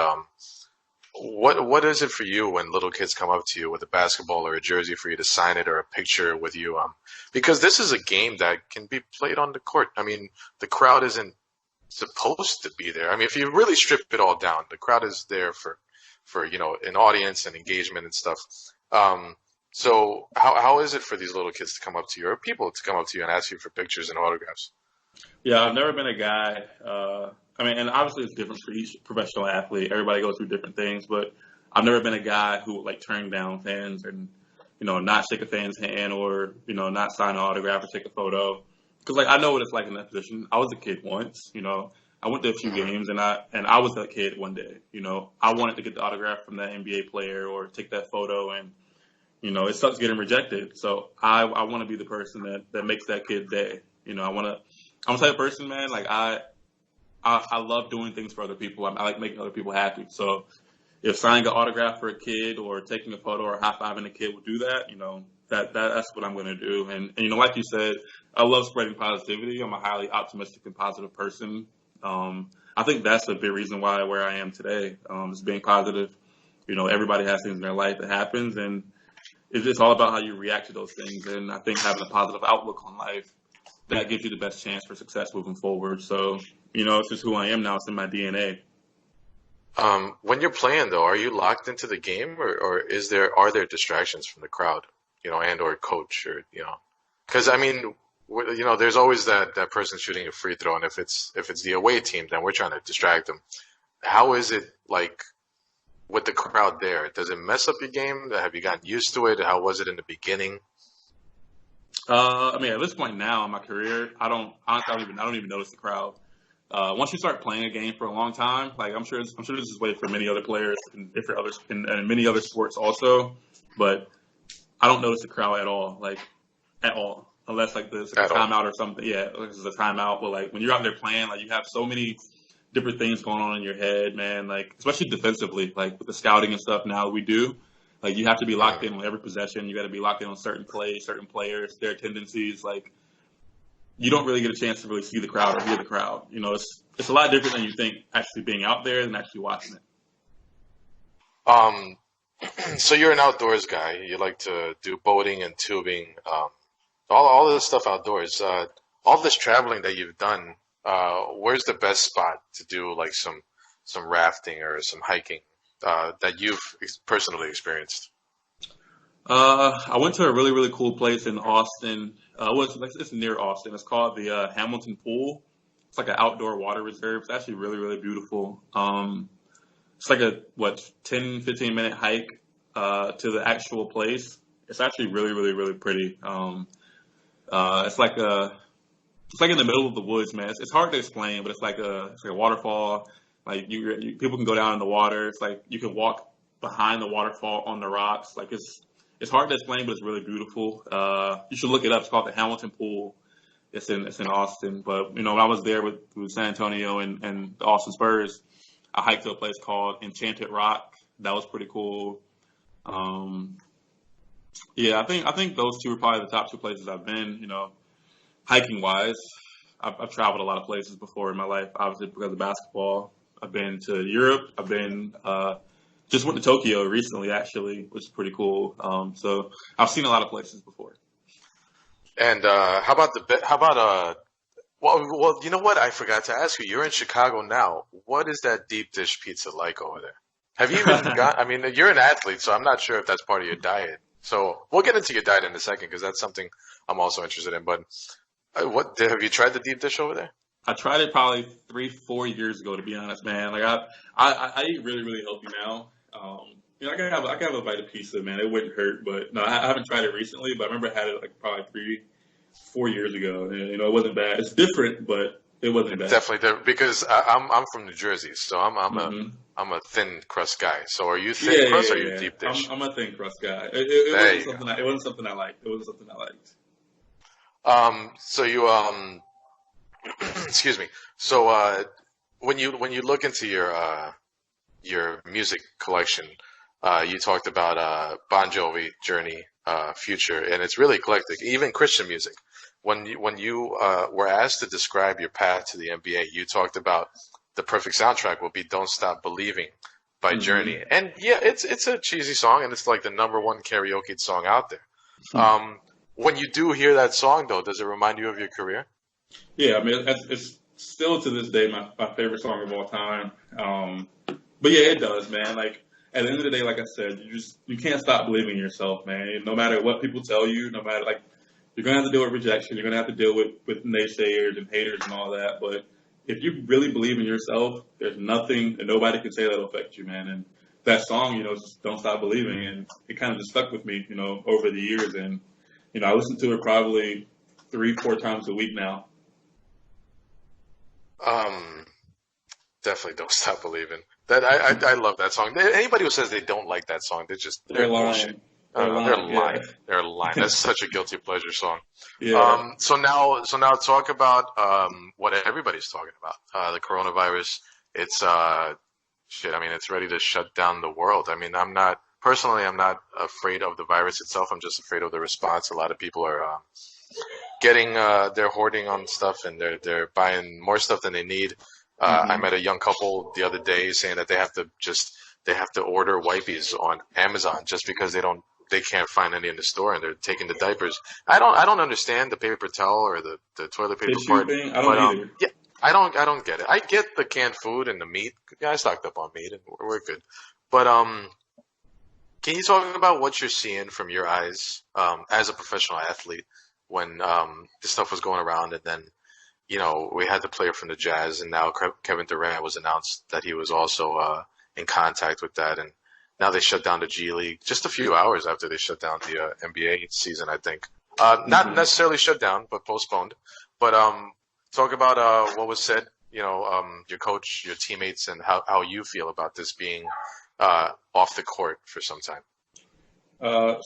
what is it for you when little kids come up to you with a basketball or a jersey for you to sign it or a picture with you? Because this is a game that can be played on the court. I mean, the crowd isn't supposed to be there. I mean, if you really strip it all down, the crowd is there for an audience and engagement and stuff. So how is it for these little kids to come up to you, or people to come up to you and ask you for pictures and autographs? Yeah, I've never been a guy. And obviously it's different for each professional athlete. Everybody goes through different things, but I've never been a guy who would turn down fans and not shake a fan's hand or not sign an autograph or take a photo, because I know what it's like in that position. I was a kid once. I went to a few games and I was that kid one day. I wanted to get the autograph from that NBA player or take that photo, and it sucks getting rejected. So I want to be the person that makes that kid's day. I'm the type of person, man. I love doing things for other people. I like making other people happy. So if signing an autograph for a kid or taking a photo or high-fiving a kid will do that, that's what I'm going to do. And like you said, I love spreading positivity. I'm a highly optimistic and positive person. I think that's a big reason where I am today, is being positive. Everybody has things in their life that happens, and it's just all about how you react to those things. And I think having a positive outlook on life, that gives you the best chance for success moving forward. So, it's just who I am now. It's in my DNA. When you're playing, though, are you locked into the game, or are there distractions from the crowd, and or coach, or because there's always that person shooting a free throw, and if it's the away team, then we're trying to distract them. How is it with the crowd there? Does it mess up your game? Have you gotten used to it? How was it in the beginning? At this point now in my career, I don't even notice the crowd. Once you start playing a game for a long time, I'm sure this is way for many other players in different others and many other sports also, but I don't notice the crowd at all, at all, unless there's a timeout or something. Yeah, there's a timeout, but when you're out there playing, you have so many different things going on in your head, man. Especially defensively, with the scouting and stuff now we do. You have to be locked in on every possession. You got to be locked in on certain plays, certain players, their tendencies. You don't really get a chance to really see the crowd or hear the crowd. It's a lot different than you think actually being out there than actually watching it. So you're an outdoors guy. You like to do boating and tubing, all of this stuff outdoors. All this traveling that you've done, where's the best spot to do some rafting or some hiking that you've personally experienced? I went to a really, really cool place in Austin. It's near Austin. It's called the Hamilton Pool. It's an outdoor water reserve. It's actually really, really beautiful. It's a 10, 15-minute hike to the actual place. It's actually really, really, really pretty. It's in the middle of the woods, man. It's hard to explain, but it's a waterfall. People can go down in the water. It's you can walk behind the waterfall on the rocks. It's hard to explain, but it's really beautiful. You should look it up. It's called the Hamilton Pool. It's in Austin. But when I was there with San Antonio and the Austin Spurs, I hiked to a place called Enchanted Rock. That was pretty cool. I think those two are probably the top two places I've been. Hiking wise. I've traveled a lot of places before in my life, obviously because of basketball. I've been to Europe. I've been just went to Tokyo recently, actually, which is pretty cool. So I've seen a lot of places before. And well, you know what? I forgot to ask you. You're in Chicago now. What is that deep dish pizza like over there? Have you even got? I mean, you're an athlete, so I'm not sure if that's part of your diet. So we'll get into your diet in a second because that's something I'm also interested in. But what have you tried the deep dish over there? I tried it probably 3-4 years ago, to be honest, man. Like I eat really, really healthy now. I can have a bite of pizza, man. It wouldn't hurt, but no, I haven't tried it recently. But I remember I had it like probably 3-4 years ago, and it wasn't bad. It's different, but it wasn't bad. Definitely different because I'm from New Jersey, so Mm-hmm. I'm a thin crust guy. So are you thin crust or are you deep dish? I'm a thin crust guy. It wasn't something I liked. It wasn't something I liked. So you excuse me. So when you look into your music collection, you talked about Bon Jovi, Journey, Future, and it's really eclectic. Even Christian music. When you were asked to describe your path to the NBA, you talked about the perfect soundtrack will be "Don't Stop Believing" by Mm-hmm. Journey, and yeah, it's a cheesy song, and it's like the #1 karaoke song out there. When you do hear that song, though, does it remind you of your career? Yeah, I mean, it's still to this day my favorite song of all time. But yeah, it does, man. Like at the end of the day, like I said, you can't stop believing in yourself, man. No matter what people tell you, no matter like you're gonna have to deal with rejection, you're gonna have to deal with naysayers and haters and all that. But if you really believe in yourself, there's nothing and nobody can say that'll affect you, man. And that song, just Don't Stop Believing, and it kind of just stuck with me, over the years. And I listen to it probably 3-4 times a week now. Definitely Don't Stop Believing. That I love that song. Anybody who says they don't like that song, they're bullshit. They're lying. Yeah. They're lying. That's such a guilty pleasure song. Yeah. So now talk about what everybody's talking about. The coronavirus. It's shit. I mean, it's ready to shut down the world. I mean, I'm not afraid of the virus itself. I'm just afraid of the response. A lot of people are getting they're hoarding on stuff and they're buying more stuff than they need. I met a young couple the other day saying that they have to order wipes on Amazon just because they can't find any in the store and they're taking the diapers. I don't understand the paper towel or the toilet paper part. Thing? I don't either. Yeah, I don't get it. I get the canned food and the meat. Yeah, I stocked up on meat and we're good. But can you talk about what you're seeing from your eyes as a professional athlete when this stuff was going around and then we had the player from the Jazz and now Kevin Durant was announced that he was also in contact with that and now they shut down the G League just a few hours after they shut down the NBA season, I think. Not necessarily shut down, but postponed. But talk about what was said, your coach, your teammates, and how you feel about this being off the court for some time.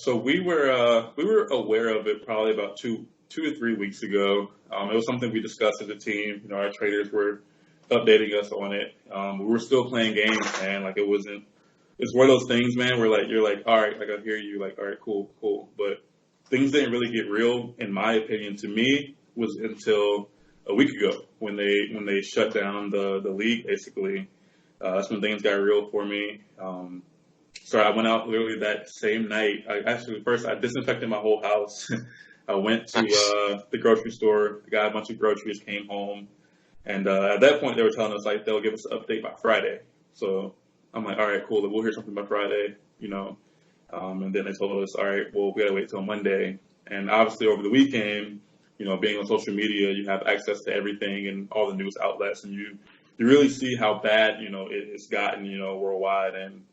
So we were aware of it probably about 2 to 3 weeks ago. It was something we discussed as a team. Our traders were updating us on it. We were still playing games, man. Like it's one of those things, man, where you're like, all right, like I hear you, like, all right, cool. But things didn't really get real, in my opinion, to me, was until a week ago when they shut down the league, basically. That's when things got real for me. So I went out literally that same night. I disinfected my whole house. I went to the grocery store, got a bunch of groceries, came home. And at that point, they were telling us, like, they'll give us an update by Friday. So I'm like, all right, cool. We'll hear something by Friday, And then they told us, all right, well, we got to wait till Monday. And obviously over the weekend, being on social media, you have access to everything and all the news outlets. And you really see how bad, it's gotten, worldwide. And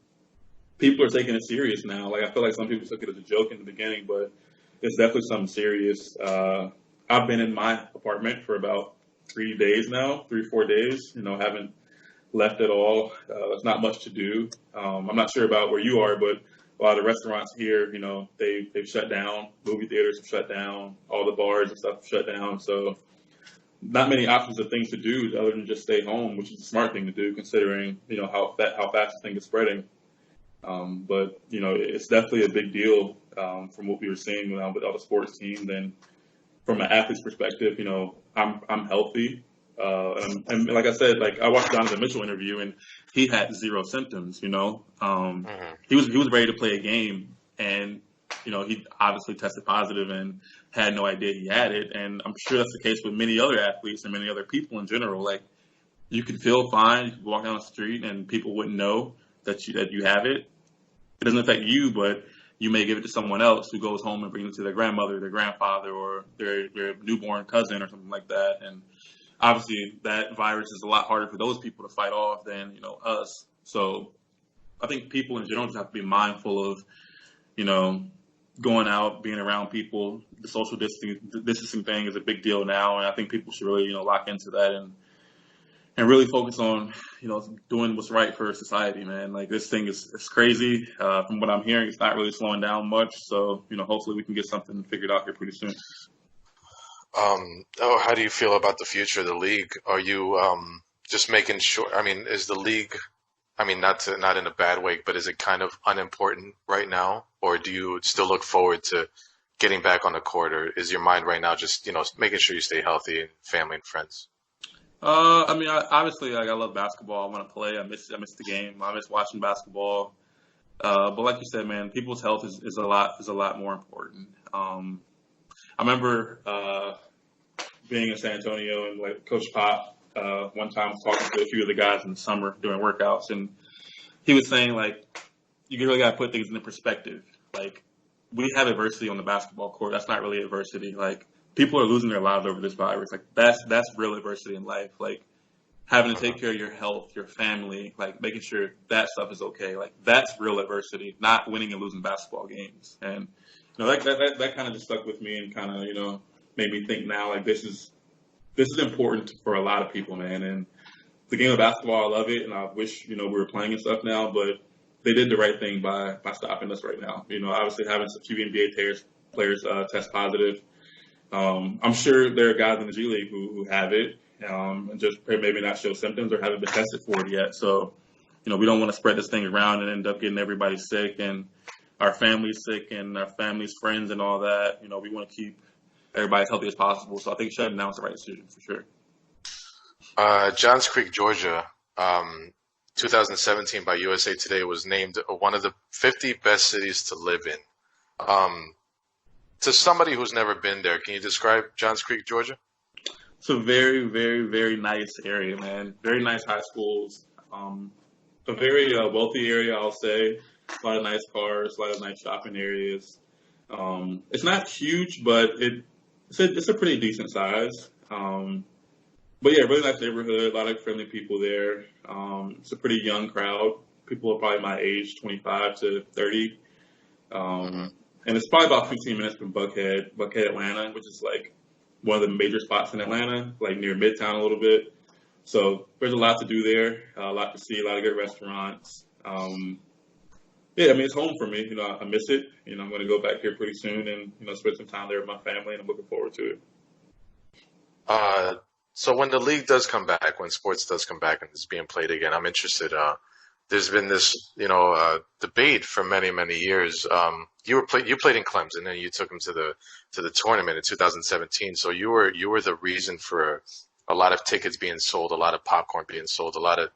people are taking it serious now. Like, I feel like some people took it as a joke in the beginning, but it's definitely something serious. I've been in my apartment for about 3 days now, 3-4 days, haven't left at all. There's not much to do. I'm not sure about where you are, but a lot of the restaurants here, they've shut down. Movie theaters have shut down. All the bars and stuff have shut down. So not many options of things to do other than just stay home, which is a smart thing to do considering, how fast this thing is spreading. But it's definitely a big deal from what we were seeing with all the sports teams. And from an athlete's perspective, I'm healthy. And like I said, like I watched Donovan Mitchell interview, and he had zero symptoms. He was ready to play a game, and he obviously tested positive and had no idea he had it. And I'm sure that's the case with many other athletes and many other people in general. Like you could feel fine, you could walk down the street, and people wouldn't know that you have it. It doesn't affect you, but you may give it to someone else who goes home and brings it to their grandmother, their grandfather, or their newborn cousin or something like that. And obviously that virus is a lot harder for those people to fight off than, us. So I think people in general just have to be mindful of, going out, being around people. The social distancing thing is a big deal now. And I think people should really, lock into that and really focus on, doing what's right for society, man. Like this thing is crazy. From what I'm hearing, it's not really slowing down much. So, hopefully we can get something figured out here pretty soon. How do you feel about the future of the league? Are you just making sure? I mean, is the league? I mean, not in a bad way, but is it kind of unimportant right now, or do you still look forward to getting back on the court, or is your mind right now just making sure you stay healthy and family and friends? Obviously, like I love basketball. I want to play. I miss the game. I miss watching basketball. But like you said, man, people's health is a lot more important. I remember being in San Antonio and like Coach Pop one time was talking to a few of the guys in the summer during workouts, and he was saying like you really got to put things into perspective. Like we have adversity on the basketball court. That's not really adversity. Like people are losing their lives over this virus. Like that's real adversity in life. Like having to take care of your health, your family, like making sure that stuff is okay. Like that's real adversity, not winning and losing basketball games. And that kind of just stuck with me and kind of made me think now like this is important for a lot of people, man. And the game of basketball, I love it, and I wish we were playing and stuff now, but they did the right thing by stopping us right now. Obviously having a few NBA players test positive. I'm sure there are guys in the G League who have it and just maybe not show symptoms or haven't been tested for it yet. So, we don't want to spread this thing around and end up getting everybody sick and our family's sick and our family's friends and all that. We want to keep everybody as healthy as possible. So I think shutting down is the right decision for sure. Johns Creek, Georgia, 2017 by USA Today was named one of the 50 best cities to live in. To somebody who's never been there, can you describe Johns Creek, Georgia? It's a very, very, very nice area, man. Very nice high schools. A very wealthy area, I'll say. A lot of nice cars, a lot of nice shopping areas. It's not huge, but it's a pretty decent size. But yeah, really nice neighborhood, a lot of friendly people there. It's a pretty young crowd. People are probably my age, 25 to 30. And it's probably about 15 minutes from Buckhead, Atlanta, which is like one of the major spots in Atlanta, like near Midtown a little bit. So there's a lot to do there, a lot to see, a lot of good restaurants. It's home for me. I miss it. I'm going to go back here pretty soon and, spend some time there with my family, and I'm looking forward to it. So when the league does come back, when sports does come back and it's being played again, I'm interested. There's been this, debate for many, many years. You played in Clemson and you took them to the tournament in 2017. So you were the reason for a lot of tickets being sold, a lot of popcorn being sold, a lot of,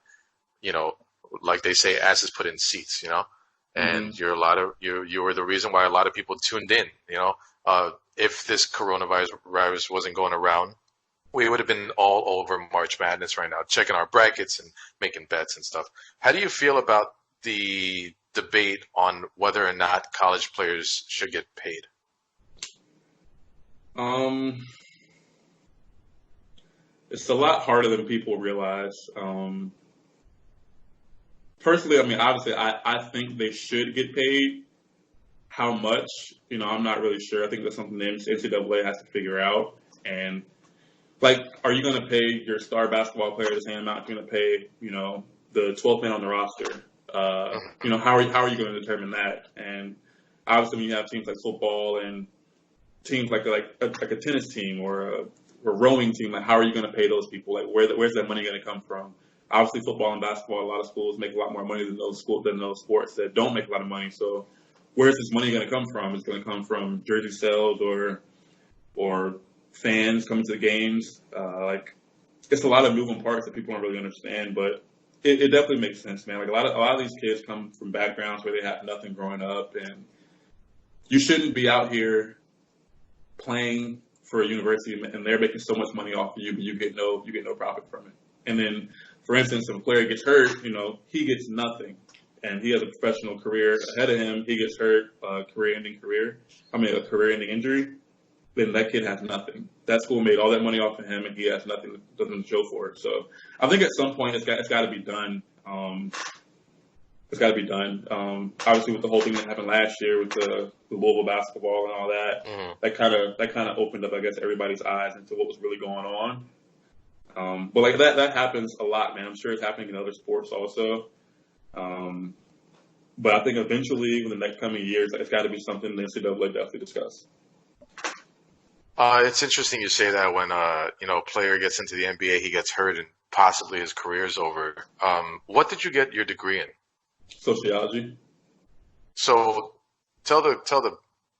like they say, asses put in seats, and you were the reason why a lot of people tuned in, if this coronavirus wasn't going around, we would have been all over March Madness right now, checking our brackets and making bets and stuff. How do you feel about the debate on whether or not college players should get paid? It's a lot harder than people realize. Personally, obviously, I think they should get paid. How much? I'm not really sure. I think that's something the NCAA has to figure out. And are you going to pay your star basketball player the same amount you're going to pay, the 12th man on the roster? How are you going to determine that? And obviously, when you have teams like football and teams like a tennis team or a rowing team, how are you going to pay those people? Where's that money going to come from? Obviously, football and basketball, a lot of schools make a lot more money than those sports that don't make a lot of money. So, where's this money going to come from? It's going to come from jersey sales or fans coming to the games. It's a lot of moving parts that people don't really understand, but it definitely makes sense, man. Like a lot of these kids come from backgrounds where they have nothing growing up, and you shouldn't be out here playing for a university and they're making so much money off of you, but you get no profit from it. And then, for instance, if a player gets hurt, he gets nothing, and he has a professional career ahead of him. He gets hurt, a career-ending injury. Then that kid has nothing. That school made all that money off of him, and he has nothing, doesn't show for it. So I think at some point it's got to be done. It's got to be done. Obviously, with the whole thing that happened last year with the Louisville basketball and all that, that kind of opened up, I guess, everybody's eyes into what was really going on. But like that happens a lot, man. I'm sure it's happening in other sports also. But I think eventually, in the next coming years, it's got to be something the NCAA definitely discuss. It's interesting you say that when a player gets into the NBA, he gets hurt and possibly his career's over. What did you get your degree in? Sociology. So tell the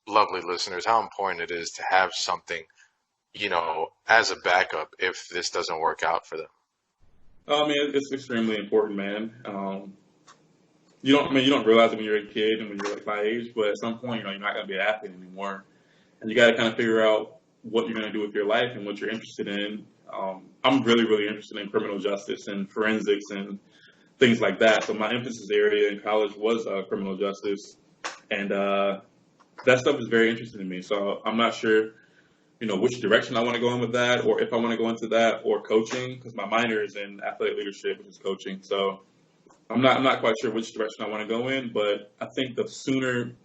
lovely listeners how important it is to have something, as a backup if this doesn't work out for them. I mean, it's extremely important, man. You don't realize it when you're a kid and when you're like my age, but at some point, you're not going to be an athlete anymore, and you got to kind of figure out what you're going to do with your life and what you're interested in. I'm really, really interested in criminal justice and forensics and things like that. So my emphasis area in college was criminal justice, and that stuff is very interesting to me. So I'm not sure, which direction I want to go in with that, or if I want to go into that, or coaching, because my minor is in athletic leadership, which is coaching. So I'm not quite sure which direction I want to go in, but I think the sooner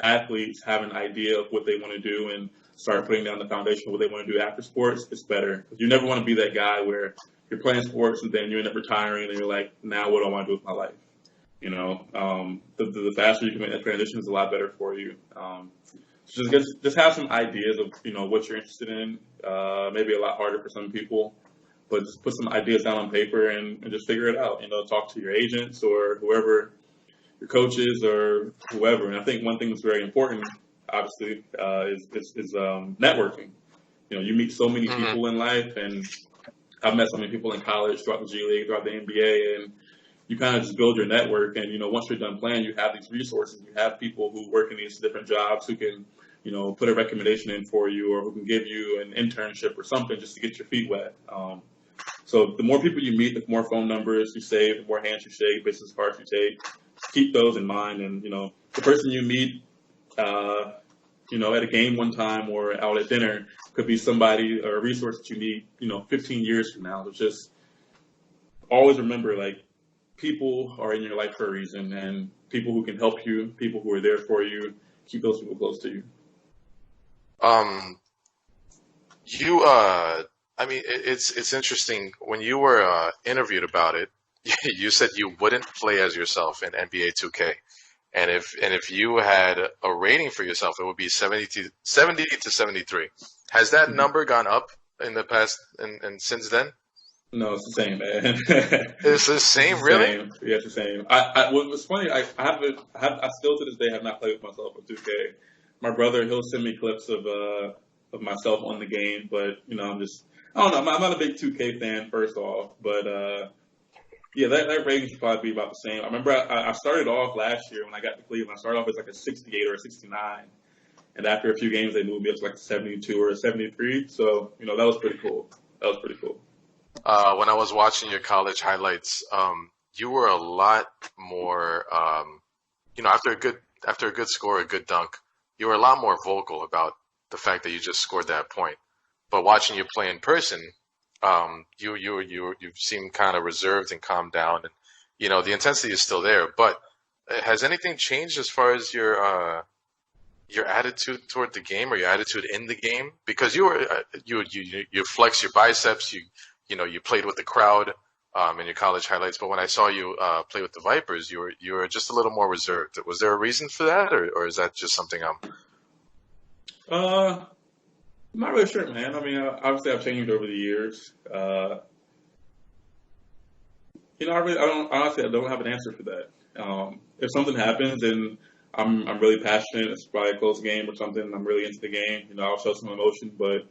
athletes have an idea of what they want to do and start putting down the foundation of what they want to do after sports, it's better. Because you never want to be that guy where you're playing sports and then you end up retiring and you're like, now what do I want to do with my life? The faster you can make that transition is a lot better for you. So just have some ideas of, what you're interested in. Maybe a lot harder for some people, but just put some ideas down on paper and just figure it out. Talk to your agents or whoever your coaches or whoever. And I think one thing that's very important, obviously, is networking. You meet so many people in life, and I've met so many people in college, throughout the G League, throughout the NBA, and you kind of just build your network. And, once you're done playing, you have these resources. You have people who work in these different jobs who can, put a recommendation in for you or who can give you an internship or something just to get your feet wet. So the more people you meet, the more phone numbers you save, the more hands you shake, business cards you take. Keep those in mind. And, the person you meet, at a game one time or out at dinner could be somebody or a resource that you need, 15 years from now. So just always remember, people are in your life for a reason, and people who can help you, people who are there for you, keep those people close to you. It's interesting. When you were interviewed about it, you said you wouldn't play as yourself in NBA 2K. And if you had a rating for yourself, it would be 70 to 73. Has that number gone up in the past and since then? No, it's the same, man. It's the same, really? Same. Yeah, it's the same. What was funny, I still to this day have not played with myself on 2K. My brother, he'll send me clips of myself on the game, but I don't know. I'm not a big 2K fan, first off, but yeah, that rating should probably be about the same. I remember I started off last year when I got to Cleveland. I started off as like a 68 or a 69, and after a few games, they moved me up to like a 72 or a 73. So that was pretty cool. When I was watching your college highlights, you were a lot more, after a good score, a good dunk, you were a lot more vocal about the fact that you just scored that point. But watching you play in person, you seem kind of reserved and calmed down, and the intensity is still there. But has anything changed as far as your attitude toward the game or your attitude in the game? Because you flex your biceps, you played with the crowd in your college highlights, but when I saw you play with the Vipers, you were just a little more reserved. Was there a reason for that, or is that just something I'm not really sure, man. I mean, obviously I've changed over the years. I don't have an answer for that. If something happens and I'm really passionate, it's probably a close game or something, I'm really into the game, I'll show some emotion, but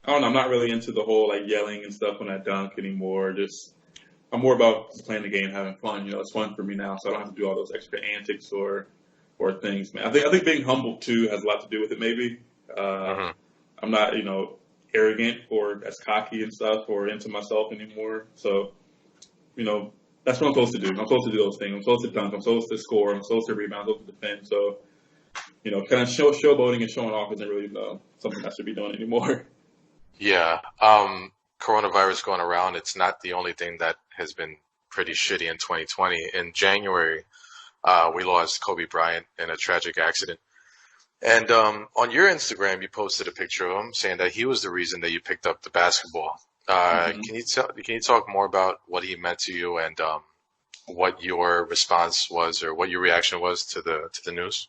I don't know. I'm not really into the whole like yelling and stuff when I dunk anymore. Just I'm more about just playing the game, having fun. It's fun for me now, so I don't have to do all those extra antics or things. Man, I think being humble too has a lot to do with it. Maybe Hmm. I'm not arrogant or as cocky and stuff or into myself anymore. So you know that's what I'm supposed to do. I'm supposed to do those things. I'm supposed to dunk. I'm supposed to score. I'm supposed to rebound. I'm supposed to defend. So kind of showboating and showing off isn't really something I should be doing anymore. Yeah. Coronavirus going around, it's not the only thing that has been pretty shitty in 2020. In January, we lost Kobe Bryant in a tragic accident. And on your Instagram, you posted a picture of him saying that he was the reason that you picked up the basketball. hmm Can you talk more about what he meant to you and what your response was or what your reaction was to the news?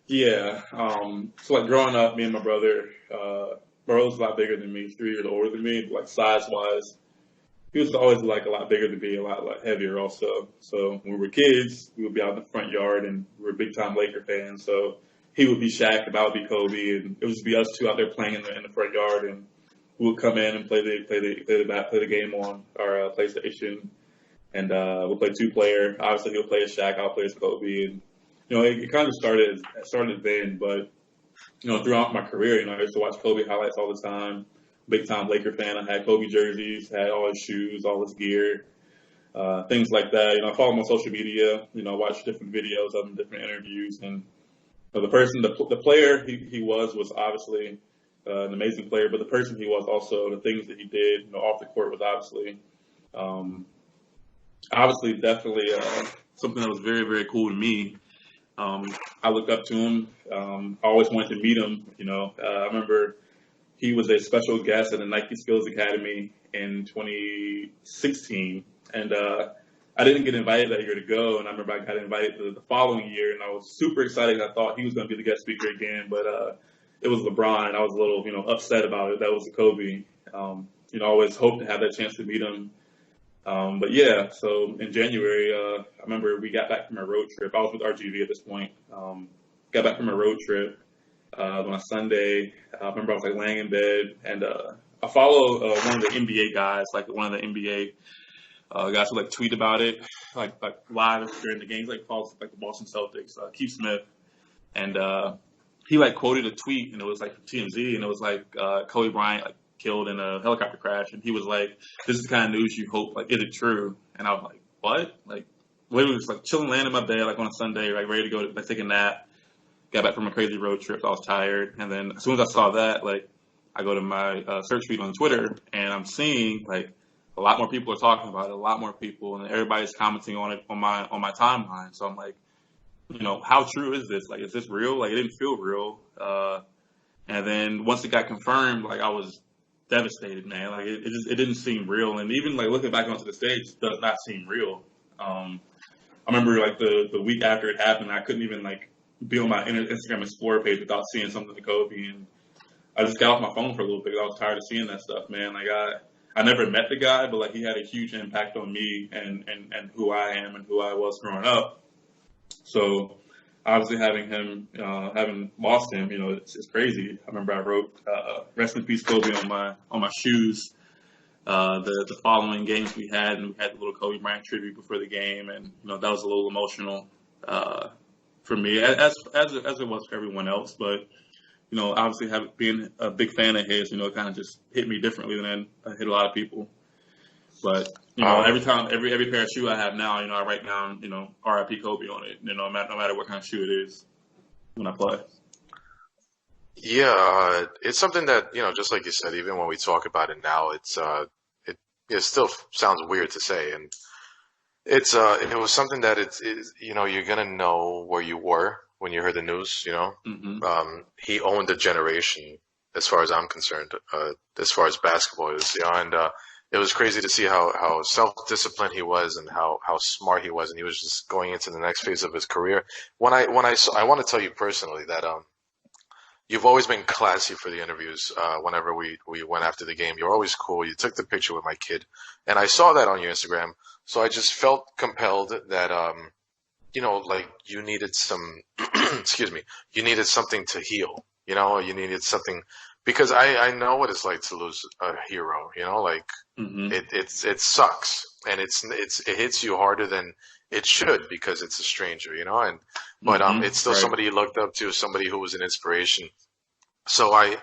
Yeah. So like growing up, me and my brother, my brother's a lot bigger than me. He's 3 years older than me. Like size wise, he was always like a lot bigger than me, a lot heavier also. So when we were kids, we would be out in the front yard, and we were big time Laker fans. So he would be Shaq, and I would be Kobe, and it would just be us two out there playing in the front yard, and we would come in and play the game on our PlayStation, and we'll play 2 player. Obviously, he'll play as Shaq, I'll play as Kobe, and it kind of started then, but throughout my career, I used to watch Kobe highlights all the time. Big time Laker fan. I had Kobe jerseys, had all his shoes, all his gear, things like that. I follow him on social media. Watch different videos of him, different interviews, and the player he was obviously an amazing player, but the person he was also the things that he did, off the court was um, definitely something that was very, very cool to me. I looked up to him. I always wanted to meet him. I remember he was a special guest at the Nike Skills Academy in 2016, and I didn't get invited that year to go. And I remember I got invited the following year, and I was super excited. I thought he was going to be the guest speaker again, but it was LeBron, and I was a little, upset about it. That was Kobe. I always hoped to have that chance to meet him. But yeah, so in January, I remember we got back from a road trip. I was with RGV at this point. Got back from a road trip on a Sunday. I remember I was like laying in bed, and I follow one of the NBA guys, like one of the NBA guys who like tweet about it, like live during the games, like follows like the Boston Celtics, Keith Smith, and he like quoted a tweet, and it was like from TMZ, and it was like Kobe Bryant like killed in a helicopter crash, and he was like, "This is the kind of news you hope, like, is it true?" And I was like, "What?" Like, literally just like chilling, laying in my bed, like on a Sunday, like ready to go to like take a nap. Got back from a crazy road trip, so I was tired, and then as soon as I saw that, like, I go to my search feed on Twitter, and I'm seeing like a lot more people are talking about it, a lot more people, and everybody's commenting on it on my timeline. So I'm like, how true is this? Like, is this real? Like, it didn't feel real. And then once it got confirmed, like, I was devastated, man. Like, it didn't seem real. And even like looking back onto the stage, it does not seem real. I remember like the week after it happened, I couldn't even like be on my Instagram Explorer page without seeing something to Kobe. And I just got off my phone for a little bit. I was tired of seeing that stuff, man. Like, I never met the guy, but like he had a huge impact on me and who I am and who I was growing up. So obviously having lost him, it's crazy. I remember I wrote "Rest in Peace, Kobe" on my shoes. The following games we had, and we had the little Kobe Bryant tribute before the game, and that was a little emotional for me, as it was for everyone else. But obviously being a big fan of his, it kind of just hit me differently than it hit a lot of people. But every time, every pair of shoe I have now, I write down, R.I.P. Kobe on it. No matter what kind of shoe it is when I play. Yeah, it's something that, just like you said, even when we talk about it now, it still sounds weird to say. And it was something that you're going to know where you were when you heard the news. hmm He owned a generation as far as I'm concerned, as far as basketball is, and it was crazy to see how self-disciplined he was and how smart he was, and he was just going into the next phase of his career. I want to tell you personally that you've always been classy for the interviews. Whenever we went after the game, you're always cool. You took the picture with my kid, and I saw that on your Instagram. So I just felt compelled that like you needed some, excuse me, you needed something to heal. You needed something because I know what it's like to lose a hero. You know, like it sucks, and it hits you harder than it should because it's a stranger. You know, but it's still somebody you looked up to, somebody who was an inspiration. So I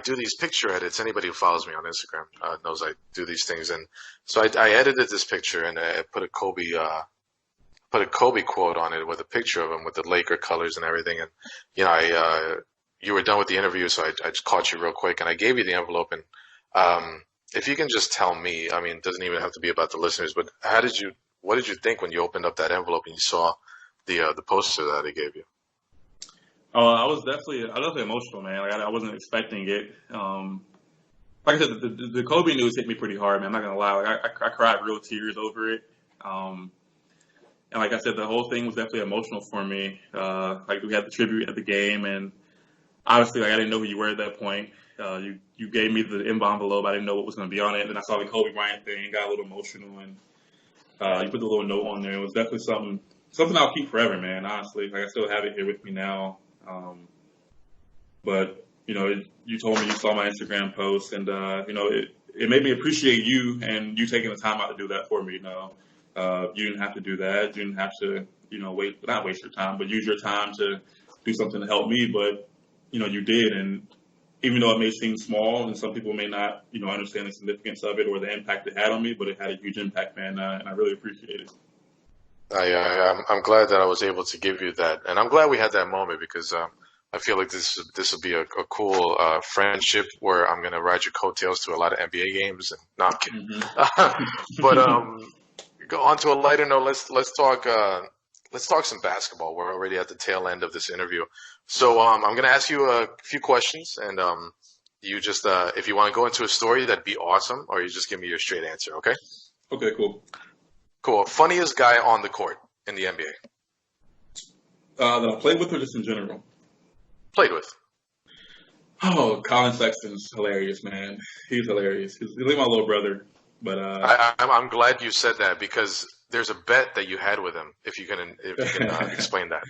do these picture edits. Anybody who follows me on Instagram knows I do these things, and so I edited this picture and I put a Kobe quote on it with a picture of him with the Laker colors and everything. And you know, you were done with the interview, so I just caught you real quick, and I gave you the envelope. And if you can just tell me, I mean, it doesn't even have to be about the listeners, but what did you think when you opened up that envelope and you saw the poster that I gave you? Oh, I was definitely emotional, man. Like I wasn't expecting it. Like I said, the Kobe news hit me pretty hard, man. I'm not gonna lie. Like I cried real tears over it. And like I said, the whole thing was definitely emotional for me. Like we had the tribute at the game, and obviously, like I didn't know who you were at that point. You gave me the envelope. I didn't know what was going to be on it. And then I saw the Kobe Bryant thing, got a little emotional, and you put the little note on there. It was definitely something I'll keep forever, man. Honestly, like I still have it here with me now. But you know, you told me you saw my Instagram post, and you know, it made me appreciate you and you taking the time out to do that for me. You know, you didn't have to do that. You didn't have to, you know, not waste your time, but use your time to do something to help me. But you know, you did, and even though it may seem small, and some people may not, you know, understand the significance of it or the impact it had on me, but it had a huge impact, man, and I really appreciate it. I'm glad that I was able to give you that, and I'm glad we had that moment because I feel like this will be a cool friendship where I'm gonna ride your coattails to a lot of NBA games. And no, I'm kidding. But go on to a lighter note. Let's talk some basketball. We're already at the tail end of this interview, so I'm gonna ask you a few questions, and you just if you want to go into a story, that'd be awesome, or you just give me your straight answer. Okay. Okay. Cool. Cool. Funniest guy on the court in the NBA? That I played with or just in general? Played with. Oh, Colin Sexton's hilarious, man. He's hilarious. He's like my little brother. But I'm glad you said that because there's a bet that you had with him. If you can explain that.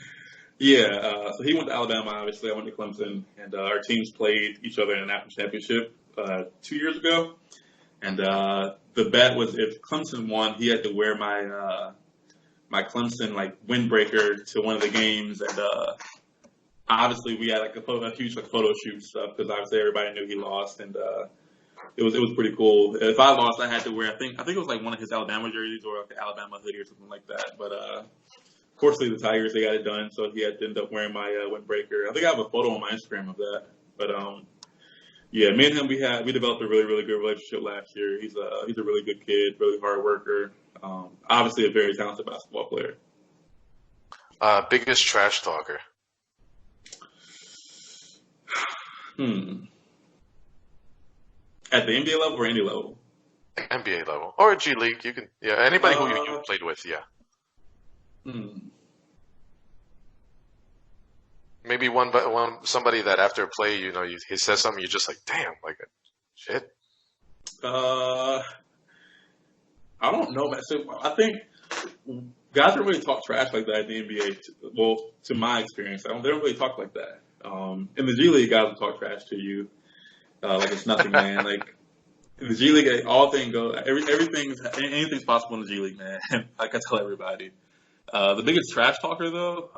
Yeah. So he went to Alabama. Obviously, I went to Clemson, and our teams played each other in a national championship 2 years ago. And the bet was if Clemson won, he had to wear my Clemson like windbreaker to one of the games, and obviously we had like a huge like photo shoot stuff because obviously everybody knew he lost, and it was pretty cool. If I lost, I had to wear I think it was like one of his Alabama jerseys or like an Alabama hoodie or something like that. But fortunately the Tigers they got it done, so he had to end up wearing my windbreaker. I think I have a photo on my Instagram of that, but yeah, me and him, we developed a really, really good relationship last year. He's a really good kid, really hard worker. Obviously a very talented basketball player. Biggest trash talker? At the NBA level or any level? NBA level. Or G League. You can, yeah, anybody who you played with, yeah. Maybe somebody that after a play, you know, he says something, you're just like, damn, like, shit. I don't know, man. So I think guys don't really talk trash like that in the NBA. Well, to my experience, they don't really talk like that. In the G League, guys will talk trash to you, like it's nothing, man. Like in the G League, all things go. Anything's possible in the G League, man. Like I tell everybody. The biggest trash talker, though.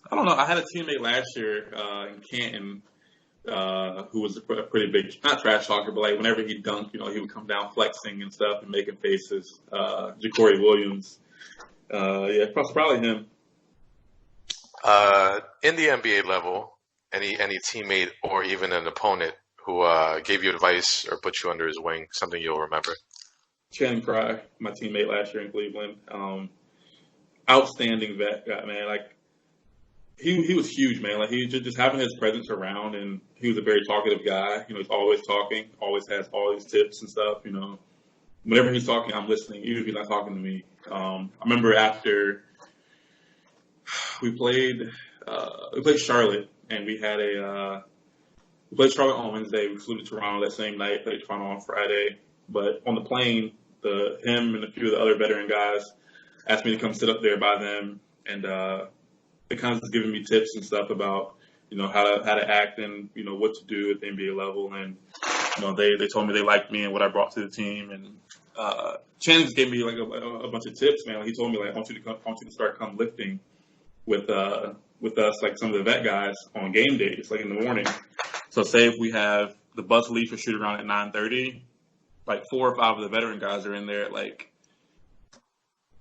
I don't know. I had a teammate last year in Canton who was a pretty big, not trash talker, but like whenever he dunked, you know, he would come down flexing and stuff and making faces. Ja'Cory Williams. Yeah, probably him. In the NBA level, any teammate or even an opponent who gave you advice or put you under his wing, something you'll remember? Channing Frye, my teammate last year in Cleveland. Outstanding vet, man. Like he was huge, man. Like he just having his presence around, and he was a very talkative guy. You know, he's always talking, always has all these tips and stuff. You know, whenever he's talking, I'm listening, even if he's not talking to me. I remember after we played Charlotte, and we played Charlotte on Wednesday. We flew to Toronto that same night. Played Toronto on Friday. But on the plane, him and a few of the other veteran guys asked me to come sit up there by them and they kind of just giving me tips and stuff about how to act and what to do at the NBA level. And they told me they liked me and what I brought to the team. And Channing just gave me like a bunch of tips, man. Like, he told me like I want you to start come lifting with us, like some of the vet guys on game days, like in the morning. So say if we have the bus leave for shoot around at 9:30, like 4 or 5 of the veteran guys are in there at like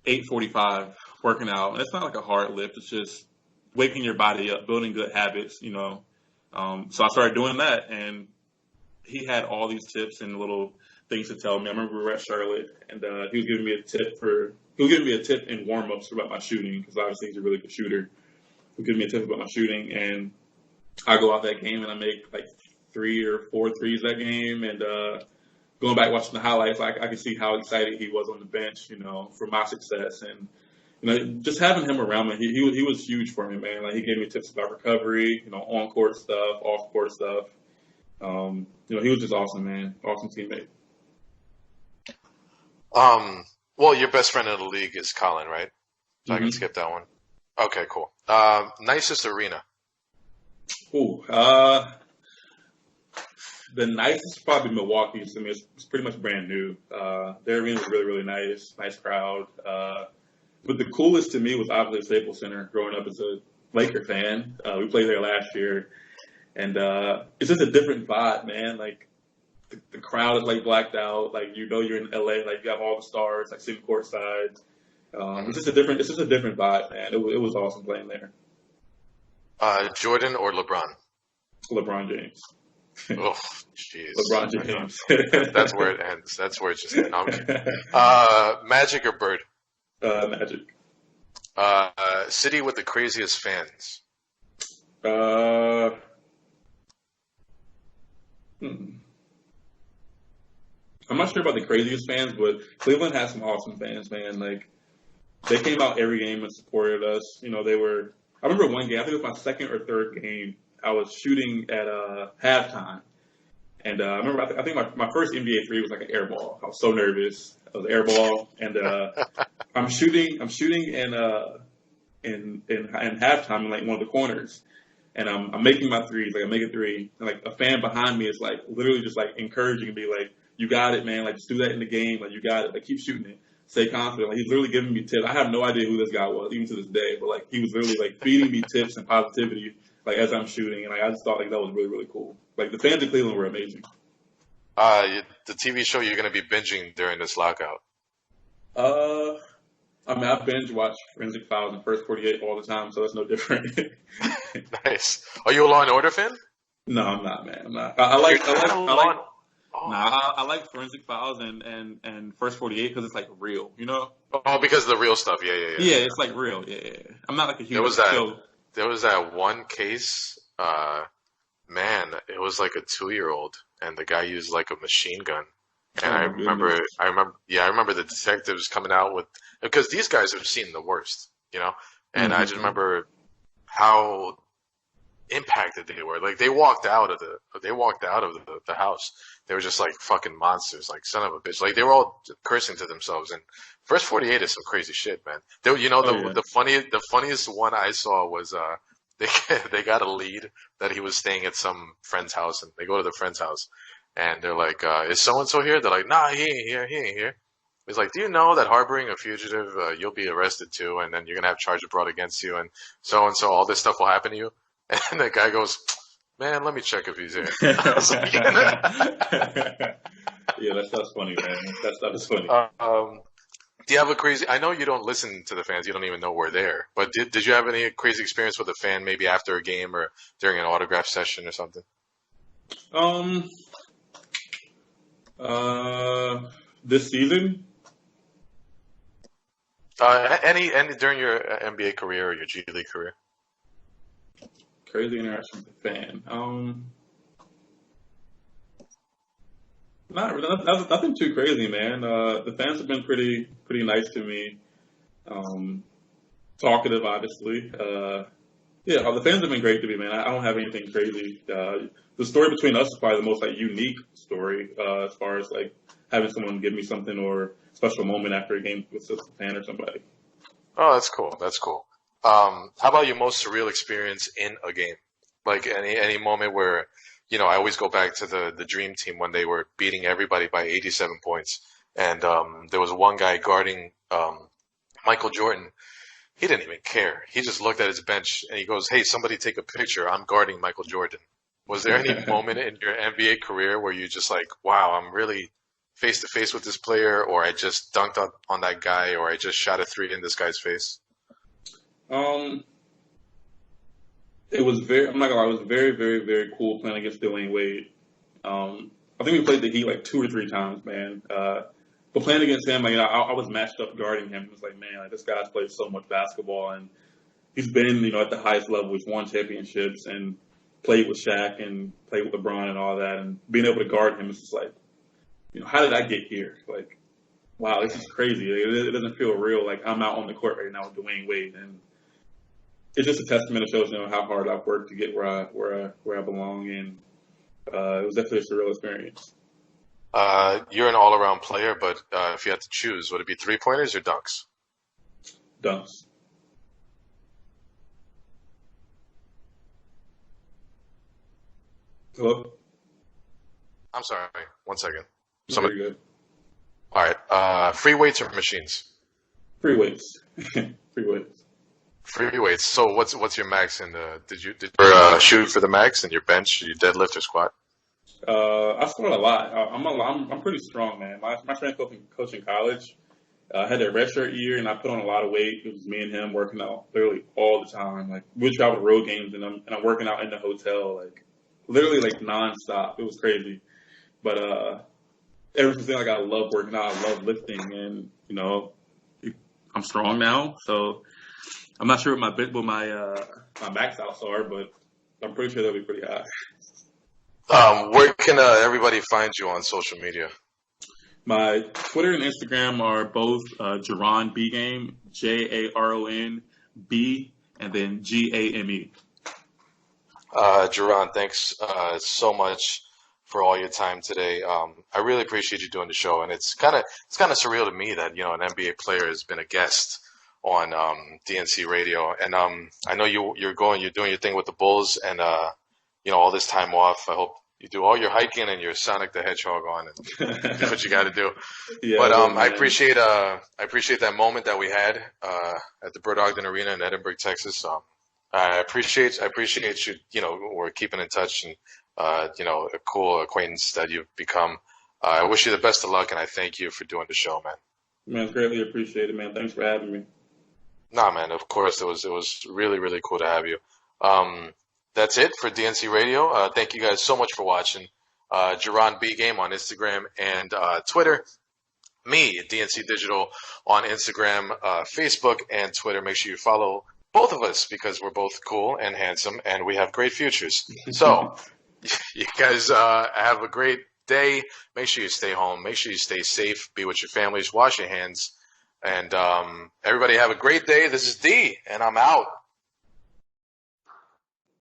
8:45 working out. And it's not like a hard lift. It's just waking your body up, building good habits, So I started doing that, and he had all these tips and little things to tell me. I remember we were at Charlotte, and he was giving me a tip in warm-ups about my shooting, because obviously he's a really good shooter. He was giving me a tip about my shooting, and I go out that game and I make like 3 or 4 threes that game. And going back watching the highlights, I could see how excited he was on the bench, for my success. And just having him around me, he was huge for me, man. Like, he gave me tips about recovery, on court stuff, off court stuff. He was just awesome, man. Awesome teammate. Well, your best friend in the league is Colin, right? So I can skip that one. Okay, cool. Nicest arena. Ooh, the nicest probably Milwaukee's. I mean, it's pretty much brand new. Their arena was really, really nice crowd. But the coolest to me was obviously Staples Center. Growing up as a Laker fan, we played there last year, and it's just a different vibe, man. Like, the crowd is like blacked out. Like, you're in LA. Like, you have all the stars like sitting courtside. It's just a different vibe, man. It was awesome playing there. Jordan or LeBron? LeBron James. Oh, jeez. LeBron James. That's where it ends. That's where it just ends. Magic or Bird? Magic. City with the craziest fans? I'm not sure about the craziest fans, but Cleveland has some awesome fans, man. Like, they came out every game and supported us. I remember one game, I think it was my second or third game, I was shooting at halftime. And I remember, I think my first NBA three was like an air ball. I was so nervous. It was an air ball. And I'm shooting in halftime in like one of the corners. And I'm making my threes, like I make a three. And like a fan behind me is like literally just like encouraging me, like, you got it, man. Like, just do that in the game. Like, you got it. Like, keep shooting it. Stay confident. Like, he's literally giving me tips. I have no idea who this guy was, even to this day. But like, he was literally like feeding me tips and positivity, like, as I'm shooting. And like, I just thought like that was really, really cool. Like, the fans in Cleveland were amazing. The TV show you're going to be binging during this lockout? I mean, I binge watch Forensic Files and First 48 all the time, so that's no different. Nice. Are you a Law and Order fan? No, I'm not, man. I'm not. I like Forensic Files and First 48 because it's like real, Oh, because of the real stuff. Yeah. Yeah, it's like real. Yeah. I'm not like a huge There was that one case, man, it was like a 2-year-old, and the guy used like a machine gun. And I remember the detectives coming out with, because these guys have seen the worst, and I just remember how impacted they were. Like, they walked out of the house. They were just like fucking monsters, like son of a bitch. Like, they were all cursing to themselves. And First 48 is some crazy shit, man. The funniest one I saw was they got a lead that he was staying at some friend's house, and they go to the friend's house, and they're like, "Is so and so here?" They're like, "Nah, he ain't here." He's like, "Do you know that harboring a fugitive, you'll be arrested too, and then you're gonna have charges brought against you, and so all this stuff will happen to you?" And the guy goes, "Man, let me check if he's here." I was like, yeah, that stuff's funny, man. That stuff is funny. Do you have a crazy? I know you don't listen to the fans. You don't even know we're there. But did you have any crazy experience with a fan, maybe after a game or during an autograph session or something? This season? Any during your NBA career or your G League career? Crazy interaction with a fan. Nothing too crazy, man. The fans have been pretty nice to me. Talkative, obviously. Yeah, the fans have been great to me, man. I don't have anything crazy. The story between us is probably the most like unique story as far as like having someone give me something or special moment after a game with a fan or somebody. Oh, that's cool. That's cool. How about your most surreal experience in a game? Like any moment where, I always go back to the Dream Team when they were beating everybody by 87 points. And there was one guy guarding Michael Jordan. He didn't even care. He just looked at his bench and he goes, "Hey, somebody take a picture. I'm guarding Michael Jordan." Was there any moment in your NBA career where you just like, wow, I'm really face to face with this player, or I just dunked up on that guy, or I just shot a three in this guy's face? It was I'm not gonna lie, it was very, very, very cool playing against Dwayne Wade. I think we played the Heat like 2 or 3 times, man. But playing against him, like, I was matched up guarding him. It was like, man, like, this guy's played so much basketball, and he's been, at the highest level. He's won championships and played with Shaq and played with LeBron and all that. And being able to guard him is just like, how did I get here? Like, wow, this is crazy. It doesn't feel real. Like, I'm out on the court right now with Dwayne Wade, and it's just a testament. It shows, how hard I've worked to get where I belong, and it was definitely a surreal experience. You're an all-around player, but if you had to choose, would it be three-pointers or dunks? Dunks. Hello? I'm sorry. 1 second. Very good. All right. Free weights or machines? Free weights. Free weights. Free weights. So what's your max in the? Did you shoot for the max in your bench? You deadlift or squat? I squat a lot. I'm pretty strong, man. My strength coach in college had a redshirt year, and I put on a lot of weight. It was me and him working out literally all the time. Like, we would travel road games, and I'm working out in the hotel, like literally like nonstop. It was crazy. But ever since then, like, I love working out. I love lifting, and I'm strong now. So I'm not sure what my max outs are, but I'm pretty sure they'll be pretty high. Where can everybody find you on social media? My Twitter and Instagram are both Jaron Bgame, Jaron B, and then Game. Jaron, thanks so much for all your time today. I really appreciate you doing the show, and it's kind of surreal to me that an NBA player has been a guest on DNC Radio, and I know you're doing your thing with the Bulls, and all this time off. I hope you do all your hiking and your Sonic the Hedgehog on, and do what you got to do. Yeah, but I appreciate that moment that we had at the Bird Ogden Arena in Edinburgh, Texas. I appreciate you. We're keeping in touch, and a cool acquaintance that you've become. I wish you the best of luck, and I thank you for doing the show, man. Man, greatly appreciated, man. Thanks for having me. Nah, man. Of course, it was really, really cool to have you. That's it for DNC Radio. Thank you guys so much for watching. Jaron Bgame on Instagram and Twitter. Me, DNC Digital on Instagram, Facebook, and Twitter. Make sure you follow both of us because we're both cool and handsome, and we have great futures. So, you guys have a great day. Make sure you stay home. Make sure you stay safe. Be with your families. Wash your hands. And everybody have a great day. This is D, and I'm out.